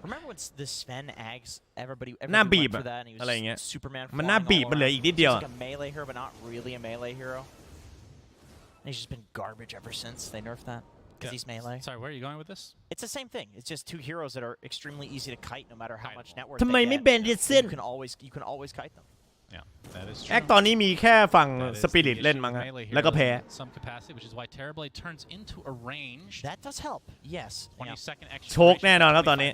Remember when the Sven Ags everybody หน้าบีบ went for that and he อะไรเงี้ย was Superman มันหน้าบีบมันเหลืออีกนิดเดียว like a melee hero but not really a melee hero. And he's just been garbage ever since they nerfed that because he's melee. Sorry, where are you going with this? It's the same thing. It's just 2 heroes that are extremely easy to kite no matter how much network ทำไมไม่เบนดิเซน you can always kite them. Yeah, that is true. แอคตอนนี้มีแค่ฝั่งสปิริตเล่นมั้งแล้วก็แพ้ some capacity which is why Terrorblade turns into a range. That does help. Yes. 22nd extra โชคแน่นอนครับตอนนี้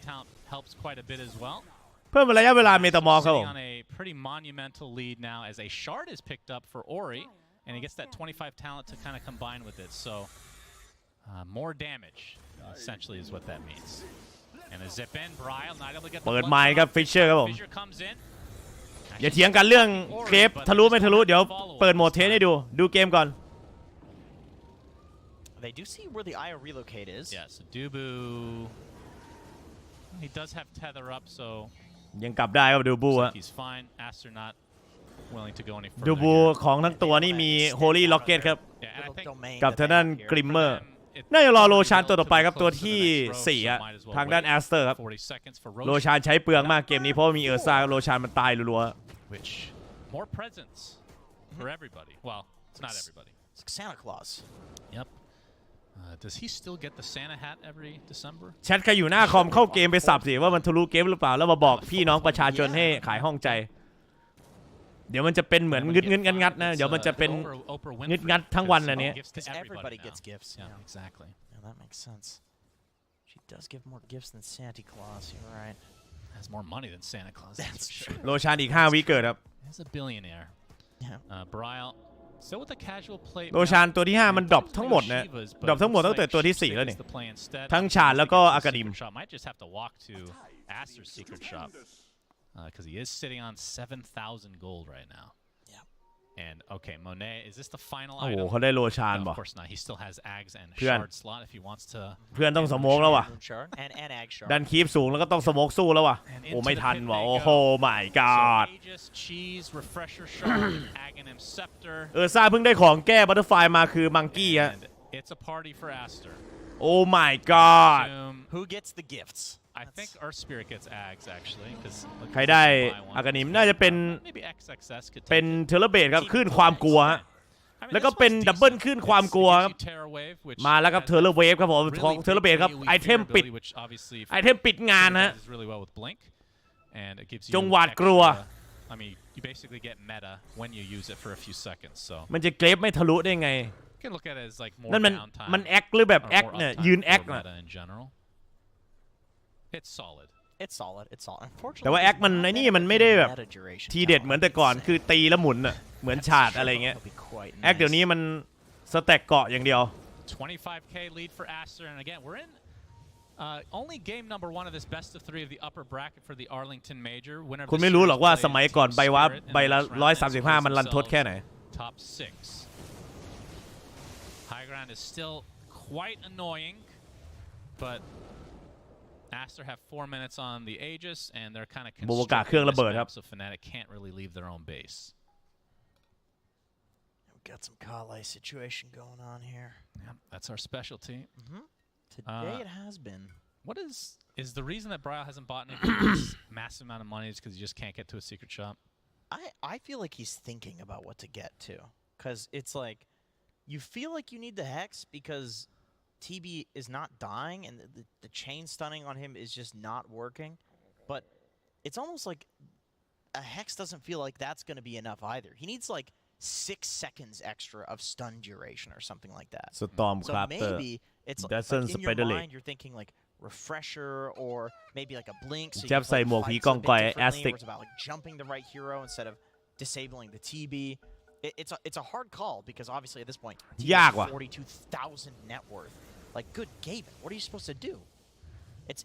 helps quite a bit as well. เพิ่มระยะเวลาเมตามอร์ครับผม on a pretty monumental lead now as a shard is picked up for Ori and he gets that 25 talent to kind of combine with it. So more damage essentially is what that means. And a zip in Bryle not able to get the เปิดไมค์ครับฟิชเชอร์ครับผม Fisher comes in อย่าเถียงกันเรื่องเกรฟทะลุไม่ทะลุเดี๋ยวเปิดโหมดเทสให้ดูเกมก่อน They do see where the IO relocate is. Yeah, so Dubu, he does have tether up, so ยังกลับได้ครับดูบู looks ฮะ like he's fine. Aster not willing to go any ดู further บู here. ของทั้งตัวนี่มี Holy Rocket ครับ Yeah, and I Little think domain กับ that ทาง they ด้าน have here. กริมเมอ for ร์ them, it น่าจะรอโรชาน relatively ตัวต่อไปครับ close ตัว to the ที่ next row, 4 so อะ might as well ทางด้าน wait. Aster ครับ 40 seconds for โร Roshan, ชานใช้เปลืองมากเกมนี้เพราะว่ามีเออร์ซ่าโรชานมันตายรัว which more presents for everybody. Well, it's not everybody. It's like Santa Claus. Yep. Does he still get the Santa hat every December? ๆแชทใครอยู่หน้าคอมเข้าเกมไปสับสิว่ามันทะลุเกมหรือเปล่าแล้วมาบอกพี่น้องประชาชนให้ขายห้องใจเดี๋ยวมันจะเป็นเหมือนงึดงัดๆนะเดี๋ยวมันจะเป็นงึดงัดทั้งวันอันนี้ Because everybody gets gifts. Yeah, exactly. Yeah, that makes sense. She does give more gifts than Santa Claus. You're right. Has more money than Santa Claus. That's for true. sure. โรชานอีก5 วิเกิดครับ He's a billionaire. Yeah. Brile. Still with the casual play. โรชานตัวที่ 5 มันดรอปทั้งหมดนะดรอปทั้งหมดตั้งแต่ตัวที่ 4 แล้วนี่ ทั้งชาญแล้วก็อากาดิม Might just have to walk to Aster's secret shop because he is sitting on 7,000 gold right now. And okay, Monet, is this the final โอ้โห item? เขาได้โรชาน No, บ่ of course not. He still has Ags and เพื่อน Shard slot if he wants to. เพื่อนต้องสโมกแล้วว่ะ Moonshard and Ag Shard. ดันคีปสูงแล้วก็ต้องสโมกสู้แล้วว่ะ And โอ้ into ไม่ the ทัน pit ว่ะ they โอ้โห go. my god So Aegis, Cheese, Refresher Shard, Aghanim Scepter. เออซ่าเพิ่งได้ของแก้บัตเตอร์ไฟมาคือมังกี้ฮะ And it's a party for Aster. โอ้ my god Who gets the gifts? I think Earth Spirit gets Ags actually, because ใครได้อากานิมน่าจะเป็น maybe XXS could เป็น take it. เทเลเบตครับคลื่นความกลัวฮะ I mean, แล้วก็ this เป็น one's ดับเบิล decent. คลื่นความกลัว It ครับ gives you Terror Wave, which มาแล้วครับ has เทเลเวฟครับผมของ really เทเลเบตครับ big ไอเทม melee ปิด ability, which obviously ไอเทมปิดงานฮะ does really well with Blink, and it gives you จงหวาดกลัว I mean, you basically get meta when you use it for a few seconds. So มันจะเกรฟไม่ทะลุได้ไง you can look at it as like more นั่นมัน downtime. มันแอคหรือแบบ or แอค more เนี่ย uptime ยืนแอค for น่ะ meta in general. It's solid. It's solid. It's solid. Unfortunately, แต่ว่าแอคมันไอ้นี่มันไม่ได้แบบ meta duration ทีเด็ดเหมือนแต่ก่อนคือตีแล้วหมุนอ่ะเหมือนฉาดอะไรเงี้ย That'll be quite แอคเดี๋ยวนี้มันสแต็กเกาะอย่างเดียว 25k lead for Aster, and again, we're in only game number 1 of this best of 3 of the upper bracket for the Arlington Major. Winner of คุณ the ไม่รู้หรอกว่า series สมัย plays ก่อน Team ใบวับ Spirit in ใบ the ละ next round and 135 มันรันทดแค่ไหน top 6. High ground is still quite annoying, but Aster have 4 minutes on the Aegis, and they're kind of บุกกะเครื่องระเบิดครับ so Fnatic can't really leave their own base. We've got some Kale situation going on here. Yeah, that's our specialty. Today it has been. What is the reason that Brile hasn't bought this massive amount of money is because he just can't get to a secret shop? I feel like he's thinking about what to get to, because it's like you feel like you need the Hex because TB is not dying and the chain stunning on him is just not working, but it's almost like a Hex doesn't feel like that's going to be enough either. He needs like 6 seconds extra of stun duration or something like that. Storm So Crafter maybe it's like Dazzle in your Spider Lake mind you're thinking like Refresher or maybe like a Blink, so you แจ๊บ can ใส่ play หมวกผี fights กอง a bit กอย differently, Aztec where it's about like jumping the right hero instead of disabling the TB. It's a hard call because obviously at this point TB ยากว่ะ has 42,000 net worth. Like, good Gaben, what are you supposed to do?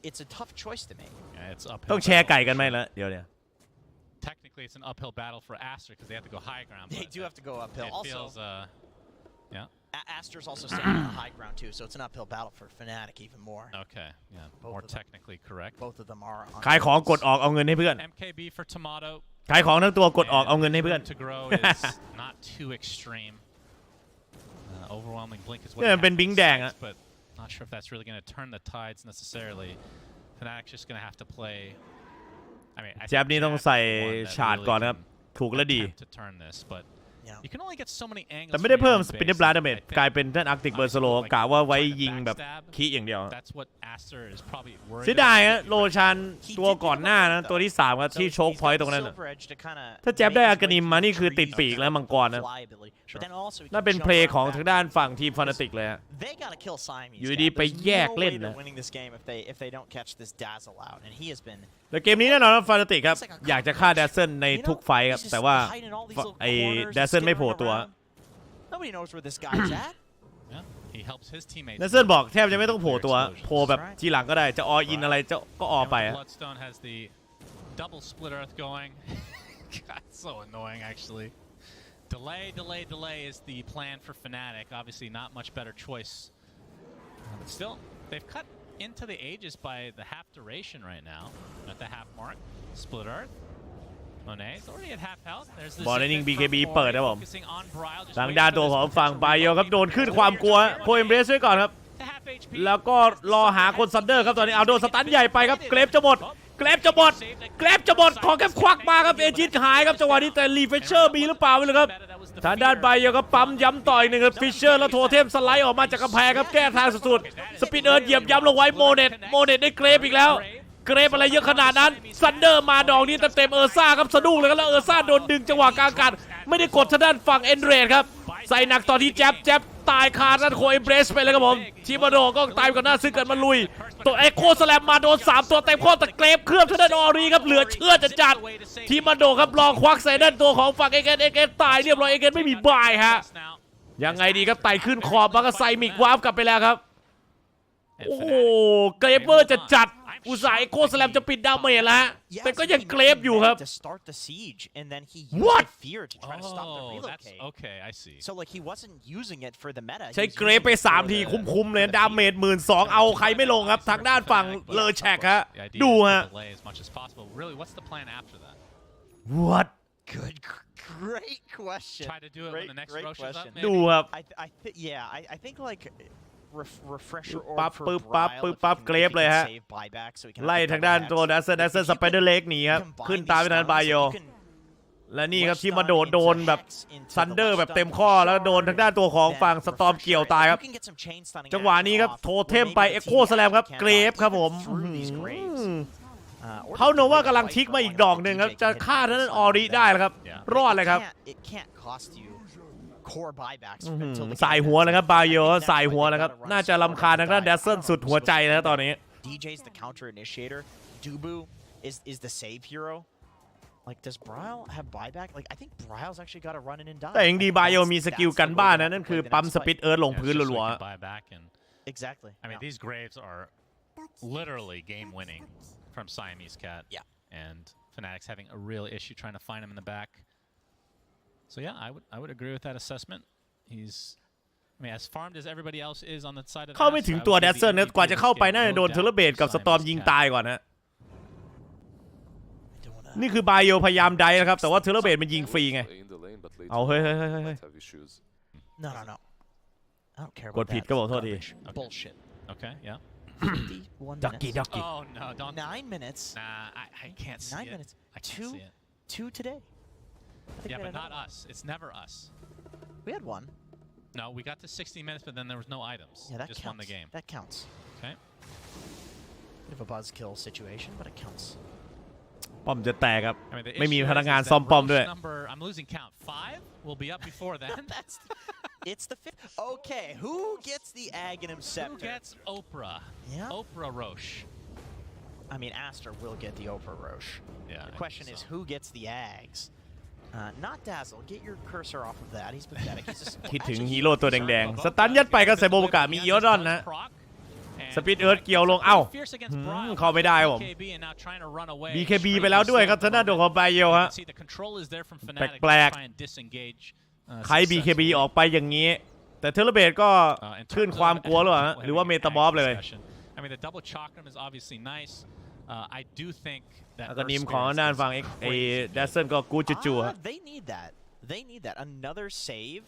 It's a tough choice to make. Yeah, it's uphill. ต้องแชร์ battle. ไก่กันไหมล่ะเดี๋ยวเนี่ย Technically, it's an uphill battle for Aster because they have to go high ground. They but do have to go uphill. It Also, feels, Aster's also standing on the high ground too, so it's an uphill battle for Fnatic even more. okay, yeah, Both more of them. technically correct. Both of them are on ขายของกดออกเอาเงินให้เพื่อน MKB for Tomato. ขายของทั้งตัวกดออกเอาเงินให้เพื่อน To grow is not too extreme. Overwhelming blink is what. เนี่ยมันเป็นบิงแดงอะ but not sure if that's really going to turn the tides necessarily. Fnatic's just going to have to play. I mean, I แจ๊บ think นี่ต้อง Jab ใส่ is the one that ฉาด really ก่อนนะครับ can ถูกและดี attempt to turn this, but Yeah. you can only get so many angles. แต่ไม่ได้เพิ่ม from ส your ปิน own เดอ base. ร์บลาดเม I จ think กลายเป็นท่านอาร์กติกเบอร์สโลกะว่าไว้ยิงแบบคีอย่างเดียว That's what Aster is probably worried เสียดาย about. ฮะโรชันตัวก่อนหน้านะตัวที่3ครับ So ที่โชค he's พอยต์ got ตรงนั้นน่ะ Silver Edge to kinda ถ้าแจ๊บ make ได้ his อากานิม way มานี่ through คือติด trees ปีกแล้วมังกรนะ fly ability. But then also he นั่น can เป็น jump เพลย์ around ของ back ทาง and ด้าน forth. ฝั่งทีมฟานาติกเลยฮะ They gotta kill Siamese. อยู่ guys. ดีไป There's แยก no เล่น way นะ they're winning this game if they don't catch this Dazzle out, and he has been แต่เกมนี้แน่นอนฟานาติกครับอยากจะฆ่าแดซเซิลในทุกไฟท์ครับ he's just แต่ว่า hiding in all these little ไอ้ corners แดซ and เซิลไม่โผล่ skittering ตัว around. Nobody knows where this guy's at. Yeah, he helps his teammates. แดซเซิลบอกแทบจะไม่ต้องโผล่ตัวโผล่แบบทีหลังก็ได้จะออินอะไรก็ออ And ไป with ฮะ Bloodstone has the double split earth going. God, so annoying actually. Delay is the plan for Fnatic. Obviously, not much better choice But still, they've cut into the ages by the half duration right now. At the half mark. Split Earth. Monet's already at half health. There's the บอลนิ่ง BKB เปิดครับผม focusing on Bryle, just ทาง waiting ด้าน for ตัว this ของฝั่ง potential ไบโอครับ reroll. โดนขึ้นความกลัวโคเอมเบรสไว้ก่อนครับ To half HP. แล้วก็รอหาคนซันเดอร์ครับตอนนี้เอาโดนสตันใหญ่ไปครับเกรฟจะหมดเกรฟจะหมดเกรฟจะหมดขอแค่ควักมาครับเอจิตหายครับจังหวะนี้แต่รีเฟชเชอร์มีหรือเปล่าไม่รู้ครับทางด้านไบโอครับปั๊มย้ำต่ออีกหนึ่งครับฟิชเชอร์แล้วโทเทมสไลด์ออกมาจากกำแพงครับแก้ทางสุดๆสปีดเอิร์ธเหยียบย้ำลงไว้โมเน็ตได้เกรฟอีกแล้วเกรฟอะไรเยอะขนาดนั้นซันเดอร์มาดอกนี้เต็มเออร์ซ่าครับสะดุ้งเลยครับแล้วเออร์ซ่าโดนดึงจังหวะกลางอากาศไม่ได้กดทางด้านฝั่งเอนเดรดครับใส่หนักตอนที่แจ๊บตายคาด้านโคเอมเบรสไปเลยครับผมทีมาโดก็ตายก่อนหน้าซึ่งกันมาลุยตัวเอ็กโคสแลมมาโดน3ตัวเต็มข้อแต่เกรฟเคลือบทางด้านออรีครับเหลือเชื่อจัดทีมาโดครับลองควักใส่ด้านตัวของฝั่งเอเกนตายเรียบร้อยเอเกนไม่มีบายฮะยังไงดีครับไต่ขึ้นขอบมาก็ไซมิกวาร์ปกลับไปแล้วครับโอ้โหเกรฟเวอร์จะจัดอุตส่าห์เอ็กโคสแลมจะปิดดาเมจแล้วแต่ก็ยังเกรฟอยู่ครับ What? Okay, I see. So like he wasn't using it for the meta. ใช้เกรฟไป3ทีคุ้มๆเลยดาเมจ12,000เอาใครไม่ลงครับทางด้านฝั่งเลอแชกฮะดูฮะ Really, what's the plan after that? What Good, great question. Try to do it when the next rush is up. ดูครับ I think like refresher ปั๊บ for ปึ๊บปั๊บ Bryle, ปึ๊บ if ปั๊บ he can- เกรฟ if he เลย can ฮะ save buyback so he can ไล่ have ทางด้าน buybacks. ตัวดัสเซอร์สไปเดอร์เล็กหนีครับ Combine ขึ้น these ตามไปทาง styles, บาโย you can และนี่ครับ West ที่มา Star โดน into แบบ Hex into ซัน the เดอร์ West แบบ Star เต็มข้อแล้วโดนทางด้านตัวของฝั่งสตอมเกี่ยวตายครับ You can get some chain stunning จังหวะนี้ครับ action โท off, เทม or ไป maybe เอ็ the กโค team สแลมครับ can เกรฟครับผม through these graves. Or เขาโนว่ากำลัง fight ทิก for มา long อีก enough ดอก that หนึ่ง DJ ครับ can จะ hit ฆ่า the ทางด้าน West ออริ Star ได้แล้วครับ รอดเลยครับ It can't cost you core buybacks until the สาย game หัว ends. นะครับบาโย I think that's สาย why หัว they นะครับ gotta run น่าจะ slower รำคาญทางด้าน to แด die. สเซิลสุดหัวใจนะตอนนี้ DJ's the counter initiator. Dubu is the save hero. Like, does Bryle have buyback? Like, I think Bryle's actually got to run in and die. แต่ยังดีบาโยมีสกิลกันบ้านนะนั่นคือปั๊มสปิดเอิร์ธลง Yeah, พื้น it's just so รัว we can buy back and Exactly. I mean, these graves are literally game winning from Siamese Cat. Yeah. And Fnatic's having a real issue trying to find him in the back. So yeah, I would agree with that assessment. I mean, as farmed as everybody else is on the side of เข้าไม่ถึง Aster, ตัว I would แด say ส the เซิลนะ MVP กว่าจะ of เข้า this ไป game, น่าจะ no โดนเทเล doubt, เบตกับ is สตอม Siamese ยิง Cat. ตายก่อนฮะ I don't wanna. นี่คือบาโยพยายามไดนะครับแต่ว่าเทเลเบตมันยิงฟรีไง in the lane, but later เอาเฮ้ย on might have issues. No. I don't care ก about ดผิด that. ก็บอกโทษที Bullshit. Okay, yeah. 51 Ducky, minutes. ducky. Oh no, don't. 9 minutes. Nah, I can't see 9 it. minutes. I can't Two. see it. 2 today. I think Yeah, we but had not another us. It's never us. one. We had one. No, we got to 60 minutes, but then there was no items. Yeah, that Just counts. won the game. That counts. Okay. Bit of a buzzkill situation, but it counts. ป้อมจะแตกครับ I mean, the ไม่มี issue พนัก is งาน that ซ่อมป้อมด้วย Roche number, I'm losing count. 5 will be up before then. It's the fifth. Okay, who gets the Aghanim Who Scepter? gets Oprah? Yeah. Oprah Roche. I mean, Aster will get the Oprah Roche. Yeah. The I question think is, so. who gets the Ags? Not Dazzle. Get your cursor off of that. He's pathetic. He's just คิดถึงฮีโร่ตัวแดงๆสตันยัดไปก็ใส่โบกะมีอีออดอนนะ สปีดเอิร์ธเกี่ยวลงเอ้าเข้าไม่ได้ครับผม BKB ไปแล้วด้วยครับทางด้านของไบโยฮะแปลกๆใคร BKB ออกไปอย่างนี้แต่เทเลเบตก็ขึ้นความกลัวหรือเปล่าฮะหรือว่าเมตาบอฟเลย I mean, the double chakram is obviously nice. I do think that แล้วก็นิมของด้านฝั่งไอ้แดสเซิลก็กูจู่ๆฮะ They need that. They need that. Another save.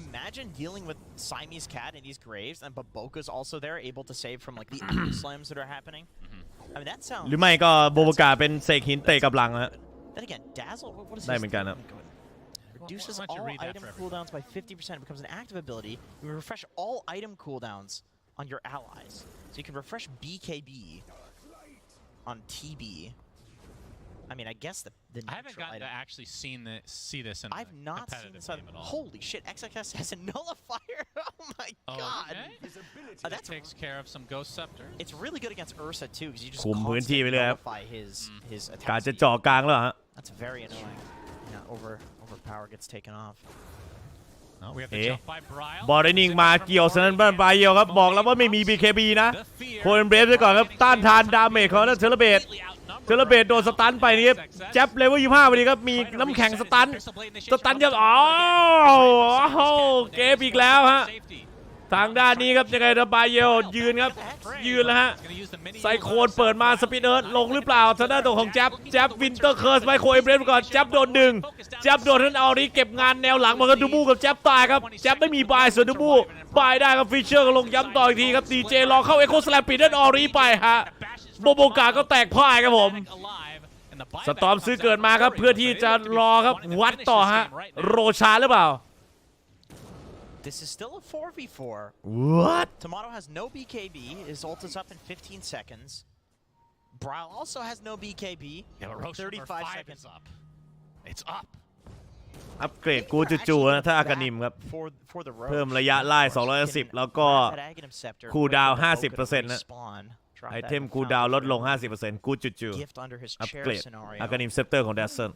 Imagine dealing with Siamese Cat in these graves, and Baboka's also there, able to save from like the item slams that are happening. I mean, that sounds. หรือไม่ก็โบกะเป็นเสกหินเตะกับหลังฮะ Then again, Dazzle. What is ได้ his เหมือนกันครับ Reduces Why don't you all read that item for everybody? cooldowns by 50%. It becomes an active ability. You refresh all item cooldowns on your allies. So you can refresh BKB on TB. I mean, I guess the I haven't neutral gotten item. to actually see this in I've a not seen competitive this. game at all. Holy shit! XXS has a nullifier. Oh my god! Okay. That That's takes care of some ghost scepters. It's really good against Ursa too, because you just คุมพื้นที่ไป constantly เลยครับ nullify his กา attack จะ speed. เจาะกลางแล้วฮะ That's very annoying. Yeah, overpower gets taken off. No, we have the jump by Bryle. บอลได้นิ่งมาเกี่ยวสนั่นบ้านไบโยครับบอกแล้วว่าไม่มี BKB นะโคเอนเบรฟไว้ก่อนครับต้านทานดาเมจของเทเลเบตเทเลเบตโดนสตันไปนี่แจ็บเลเวล25พอดีครับมีน้ำแข็งสตันยับอ๋อเกมอีกแล้วฮะ ทางด้านนี้ครับยังไงระบายเยลยืนครับยืนแล้วฮะไซโคนเปิดมาสปีดเอิร์ธลงหรือเปล่าทางด้านตัวของแจ๊บวินเตอร์เคิร์สไมโครเอเบรสก่อนแจ๊บโดนดึงแจ๊บโดนท่านเอานี้เก็บงานแนวหลังมากับดูบูกับแจ๊บตายครับแจ๊บไม่มีบายส่วนดูบูบายได้ครับฟิชเชอร์ก็ลงย้ำต่ออีกทีครับดีเจลองเข้าเอโคสแลมปิดด้านออรีไปฮะโบโบกาก็แตกพ่ายครับผมสตอมซื้อเกิดมาครับเพื่อที่จะรอครับวัดต่อฮะโรชาหรือเปล่าThis is still a 4v4. What? Tomato has no BKB. His ult is up in 15 seconds. Brawl also has no BKB. Yeah, but 35 seconds. up. It's up. อัปเกรดกูจู่ๆนะถ้าอากานิมครับ For the เพิ่มระยะไล่210แล้วก็คูลดาวน์ 50% นะไอเทมคูลดาวน์ลดลง 50% กูจู่ๆอัปเกรดอากานิมเซปเตอร์ของ Dazzle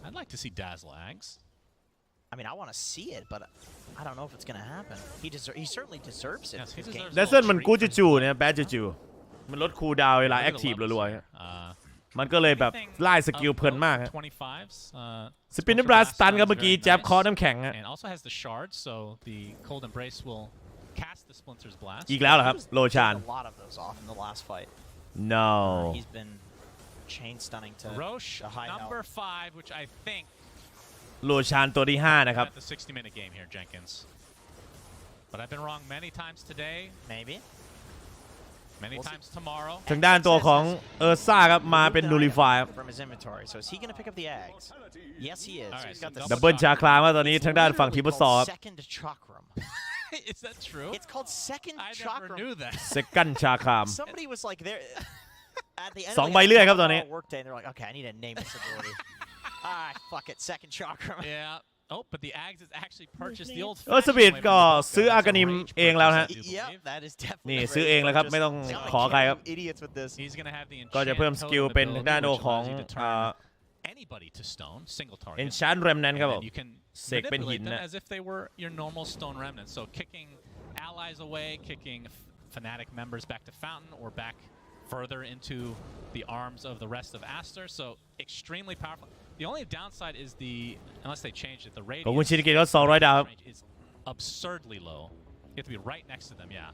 I'd like to see Dazzle Ags. I mean, I want to see it, but I don't know if it's gonna happen. He certainly deserves it. Yes, he deserves Dazzle มันกูจู่ๆเนี่ยแบดจู่ๆมันลดคูลดาวน์เวลาแอคทีฟรัวๆมันก็เลยแบบไล่สกิลเพลินมากสปินน้ำบลัสตันครับเมื่อกี้แจ๊บคอน้ำแข็งฮะ And also has the shard, so the cold embrace will cast the Splinter's blast. อีกแล้วเหรอครับโลชาน A lot of those off in the last fight. No He's been chain stunning to Roche a high number health. 5, which I think โลชานตัวที่5นะครับ the 60-minute game here, Jenkins. But I've been wrong many times today. Maybe. Many times tomorrow. ทางด้านตัวของซ่าครับมาเป็นนูริฟาย From his inventory. So is he going to pick up the eggs? Yes, he is. All right, He's got the ดับเบิลชาคลามาตอนนี้ทางด้านฝั่งทีมฟุตซอล second chakram. Is that true? It's called second I never chakram. knew that. เซกันชาคาม Somebody was like there at the end สอง of ใบ the เลื่อยครับตอนนี้ workday, and they're like, okay, I need to name this ability. Fuck it, second chakram. Yeah. Oh, but the Ags has actually purchased the old. สปีดก็ซื้ออากานิมเองแล้วฮะ Yep, that is definitely. นี่ซื้อเองแล้วครับไม่ต้องขอใครครับ Idiots with this. He's gonna have the ก็จะเพิ่มสกิลเป็นทางด้านตัวของ anybody to stone single target. Enchant Remnant ครับผม You can เสกเป็นหิน manipulate นะ them as if they were your normal stone remnants. So kicking allies away, kicking Fnatic members back to Fountain or back further into the arms of the rest of Aster. So extremely powerful. The only downside is unless they changed it, the ของคุณ radius ชินิกิก็200 ดาว is absurdly low. You have to be right next to them, yeah.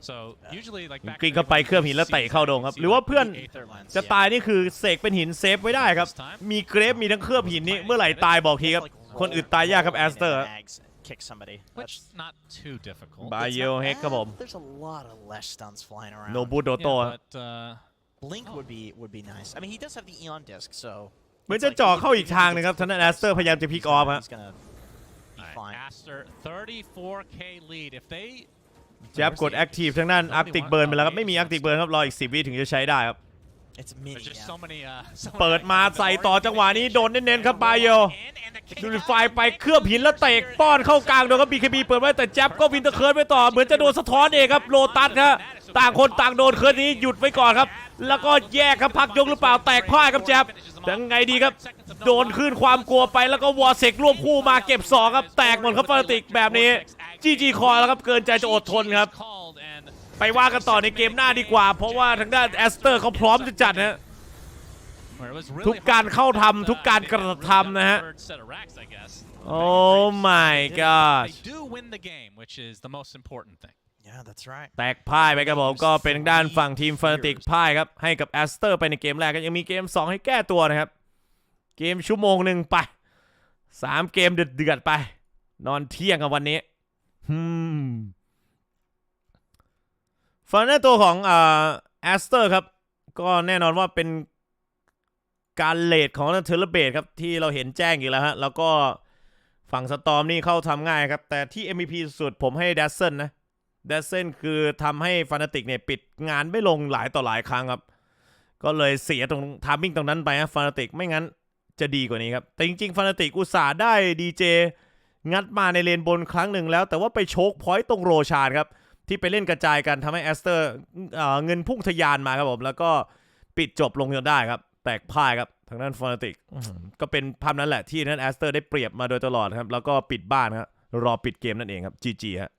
So usually like back กลิ้งเข้าไปเคลือบหินแล้วเตะเข้าโดงครับหรือว่าเพื่อนจะตายนี่คือเสกเป็นหินเซฟไว้ได้ครับมีเกรฟมีทั้งเคลือบหินนี่เมื่อไหร่ตายบอกทีครับคนอื่นตายยากครับแอสเตอร์ Kick somebody. which not too difficult. บายเยลเฮกครับผม There's a lot of Lesh stuns flying around. โนบูโดโต Yeah, but Blink would be nice. I mean, he does have the Eon disc, so. เหมือนจะจ่อเข้าอีกทางนึงครับทางด้านแอสเตอร์พยายามจะพลิกออฟฮะ He's gonna be alright, fine. Aster 34k lead. If they แจ๊บกดแอคทีฟทางด้านอาร์กติกเบิร์นไปแล้วครับไม่มีอาร์กติกเบิร์นครับรออีก10 วิถึงจะใช้ได้ครับ It's mini. there's just Yeah. so many เปิดมาใส่ต่อจังหวะนี้โดนเน้นๆครับบายเยลดูริฟายไปเคลือบหินแล้วเตะป้อนเข้ากลางโดนครับ BKB เปิดไว้แต่แจ๊บก็วินเตอร์เคิร์ดไปต่อเหมือนจะโดนสะท้อนเองครับโลตัสครับต่างคนต่างโดนเคิร์ดนี้หยุดไว้ก่อนครับแล้วก็แยกครับพักยกหรือเปล่าแตกพ่ายครับแจ๊บยังไงดีครับโดนขึ้นความกลัวไปแล้วก็วอร์เซกรวบคู่มาเก็บ2ครับแตกหมดครับฟานาติกแบบนี้ GG คอยแล้วครับเกินใจจะอดทนครับไปว่ากันต่อในเกมหน้าดีกว่าเพราะว่าทางด้านแอสเตอร์เขาพร้อมจะจัดฮะทุกการเข้าทำทุกการกระทำนะฮะโอ้ my god They do win the game, which is the most important thing. Yeah, that's right. แตกพ่ายไปครับผมก็เป็นทางด้านฝั่งทีมฟานาติกพ่ายครับให้กับแอสเตอร์ไปในเกมแรกก็ยังมีเกม2ให้แก้ตัวนะครับเกมชั่วโมงหนึ่งไป3เกมเดือดๆไปนอนเที่ยงกับวันนี้ฝั่งหน้าตัวของแอสเตอร์ครับก็แน่นอนว่าเป็นการเลทของเทเลเบตครับที่เราเห็นแจ้งอยู่แล้วฮะแล้วก็ฝั่งสตอร์มนี่เข้าทำง่ายครับแต่ที่ MVP สุดผมให้ดัซเซนนะดัซเซนคือทำให้ฟานาติกเนี่ยปิดงานไม่ลงหลายต่อหลายครั้งครับก็เลยเสียตรงทามมิ่งตรงนั้นไปฮะฟานาติกไม่งั้นจะดีกว่านี้ครับแต่จริงๆฟานาติกอุตส่าห์ได้ดีเจงัดมาในเลนบนครั้งหนึ่งแล้วแต่ว่าไปโชคพอยต์ตรงโรชานครับที่ไปเล่นกระจายกันทำให้แอสเตอร์เงินพุ่งทะยานมาครับผมแล้วก็ปิดจบลงจนได้ครับแตกพ่ายครับทางด้านฟานาติกก็เป็นภาพนั้นแหละที่นั้นแอสเตอร์ได้เปรียบมาโดยตลอดครับแล้วก็ปิดบ้านครับรอปิดเกมนั่นเองครับ GG ฮะ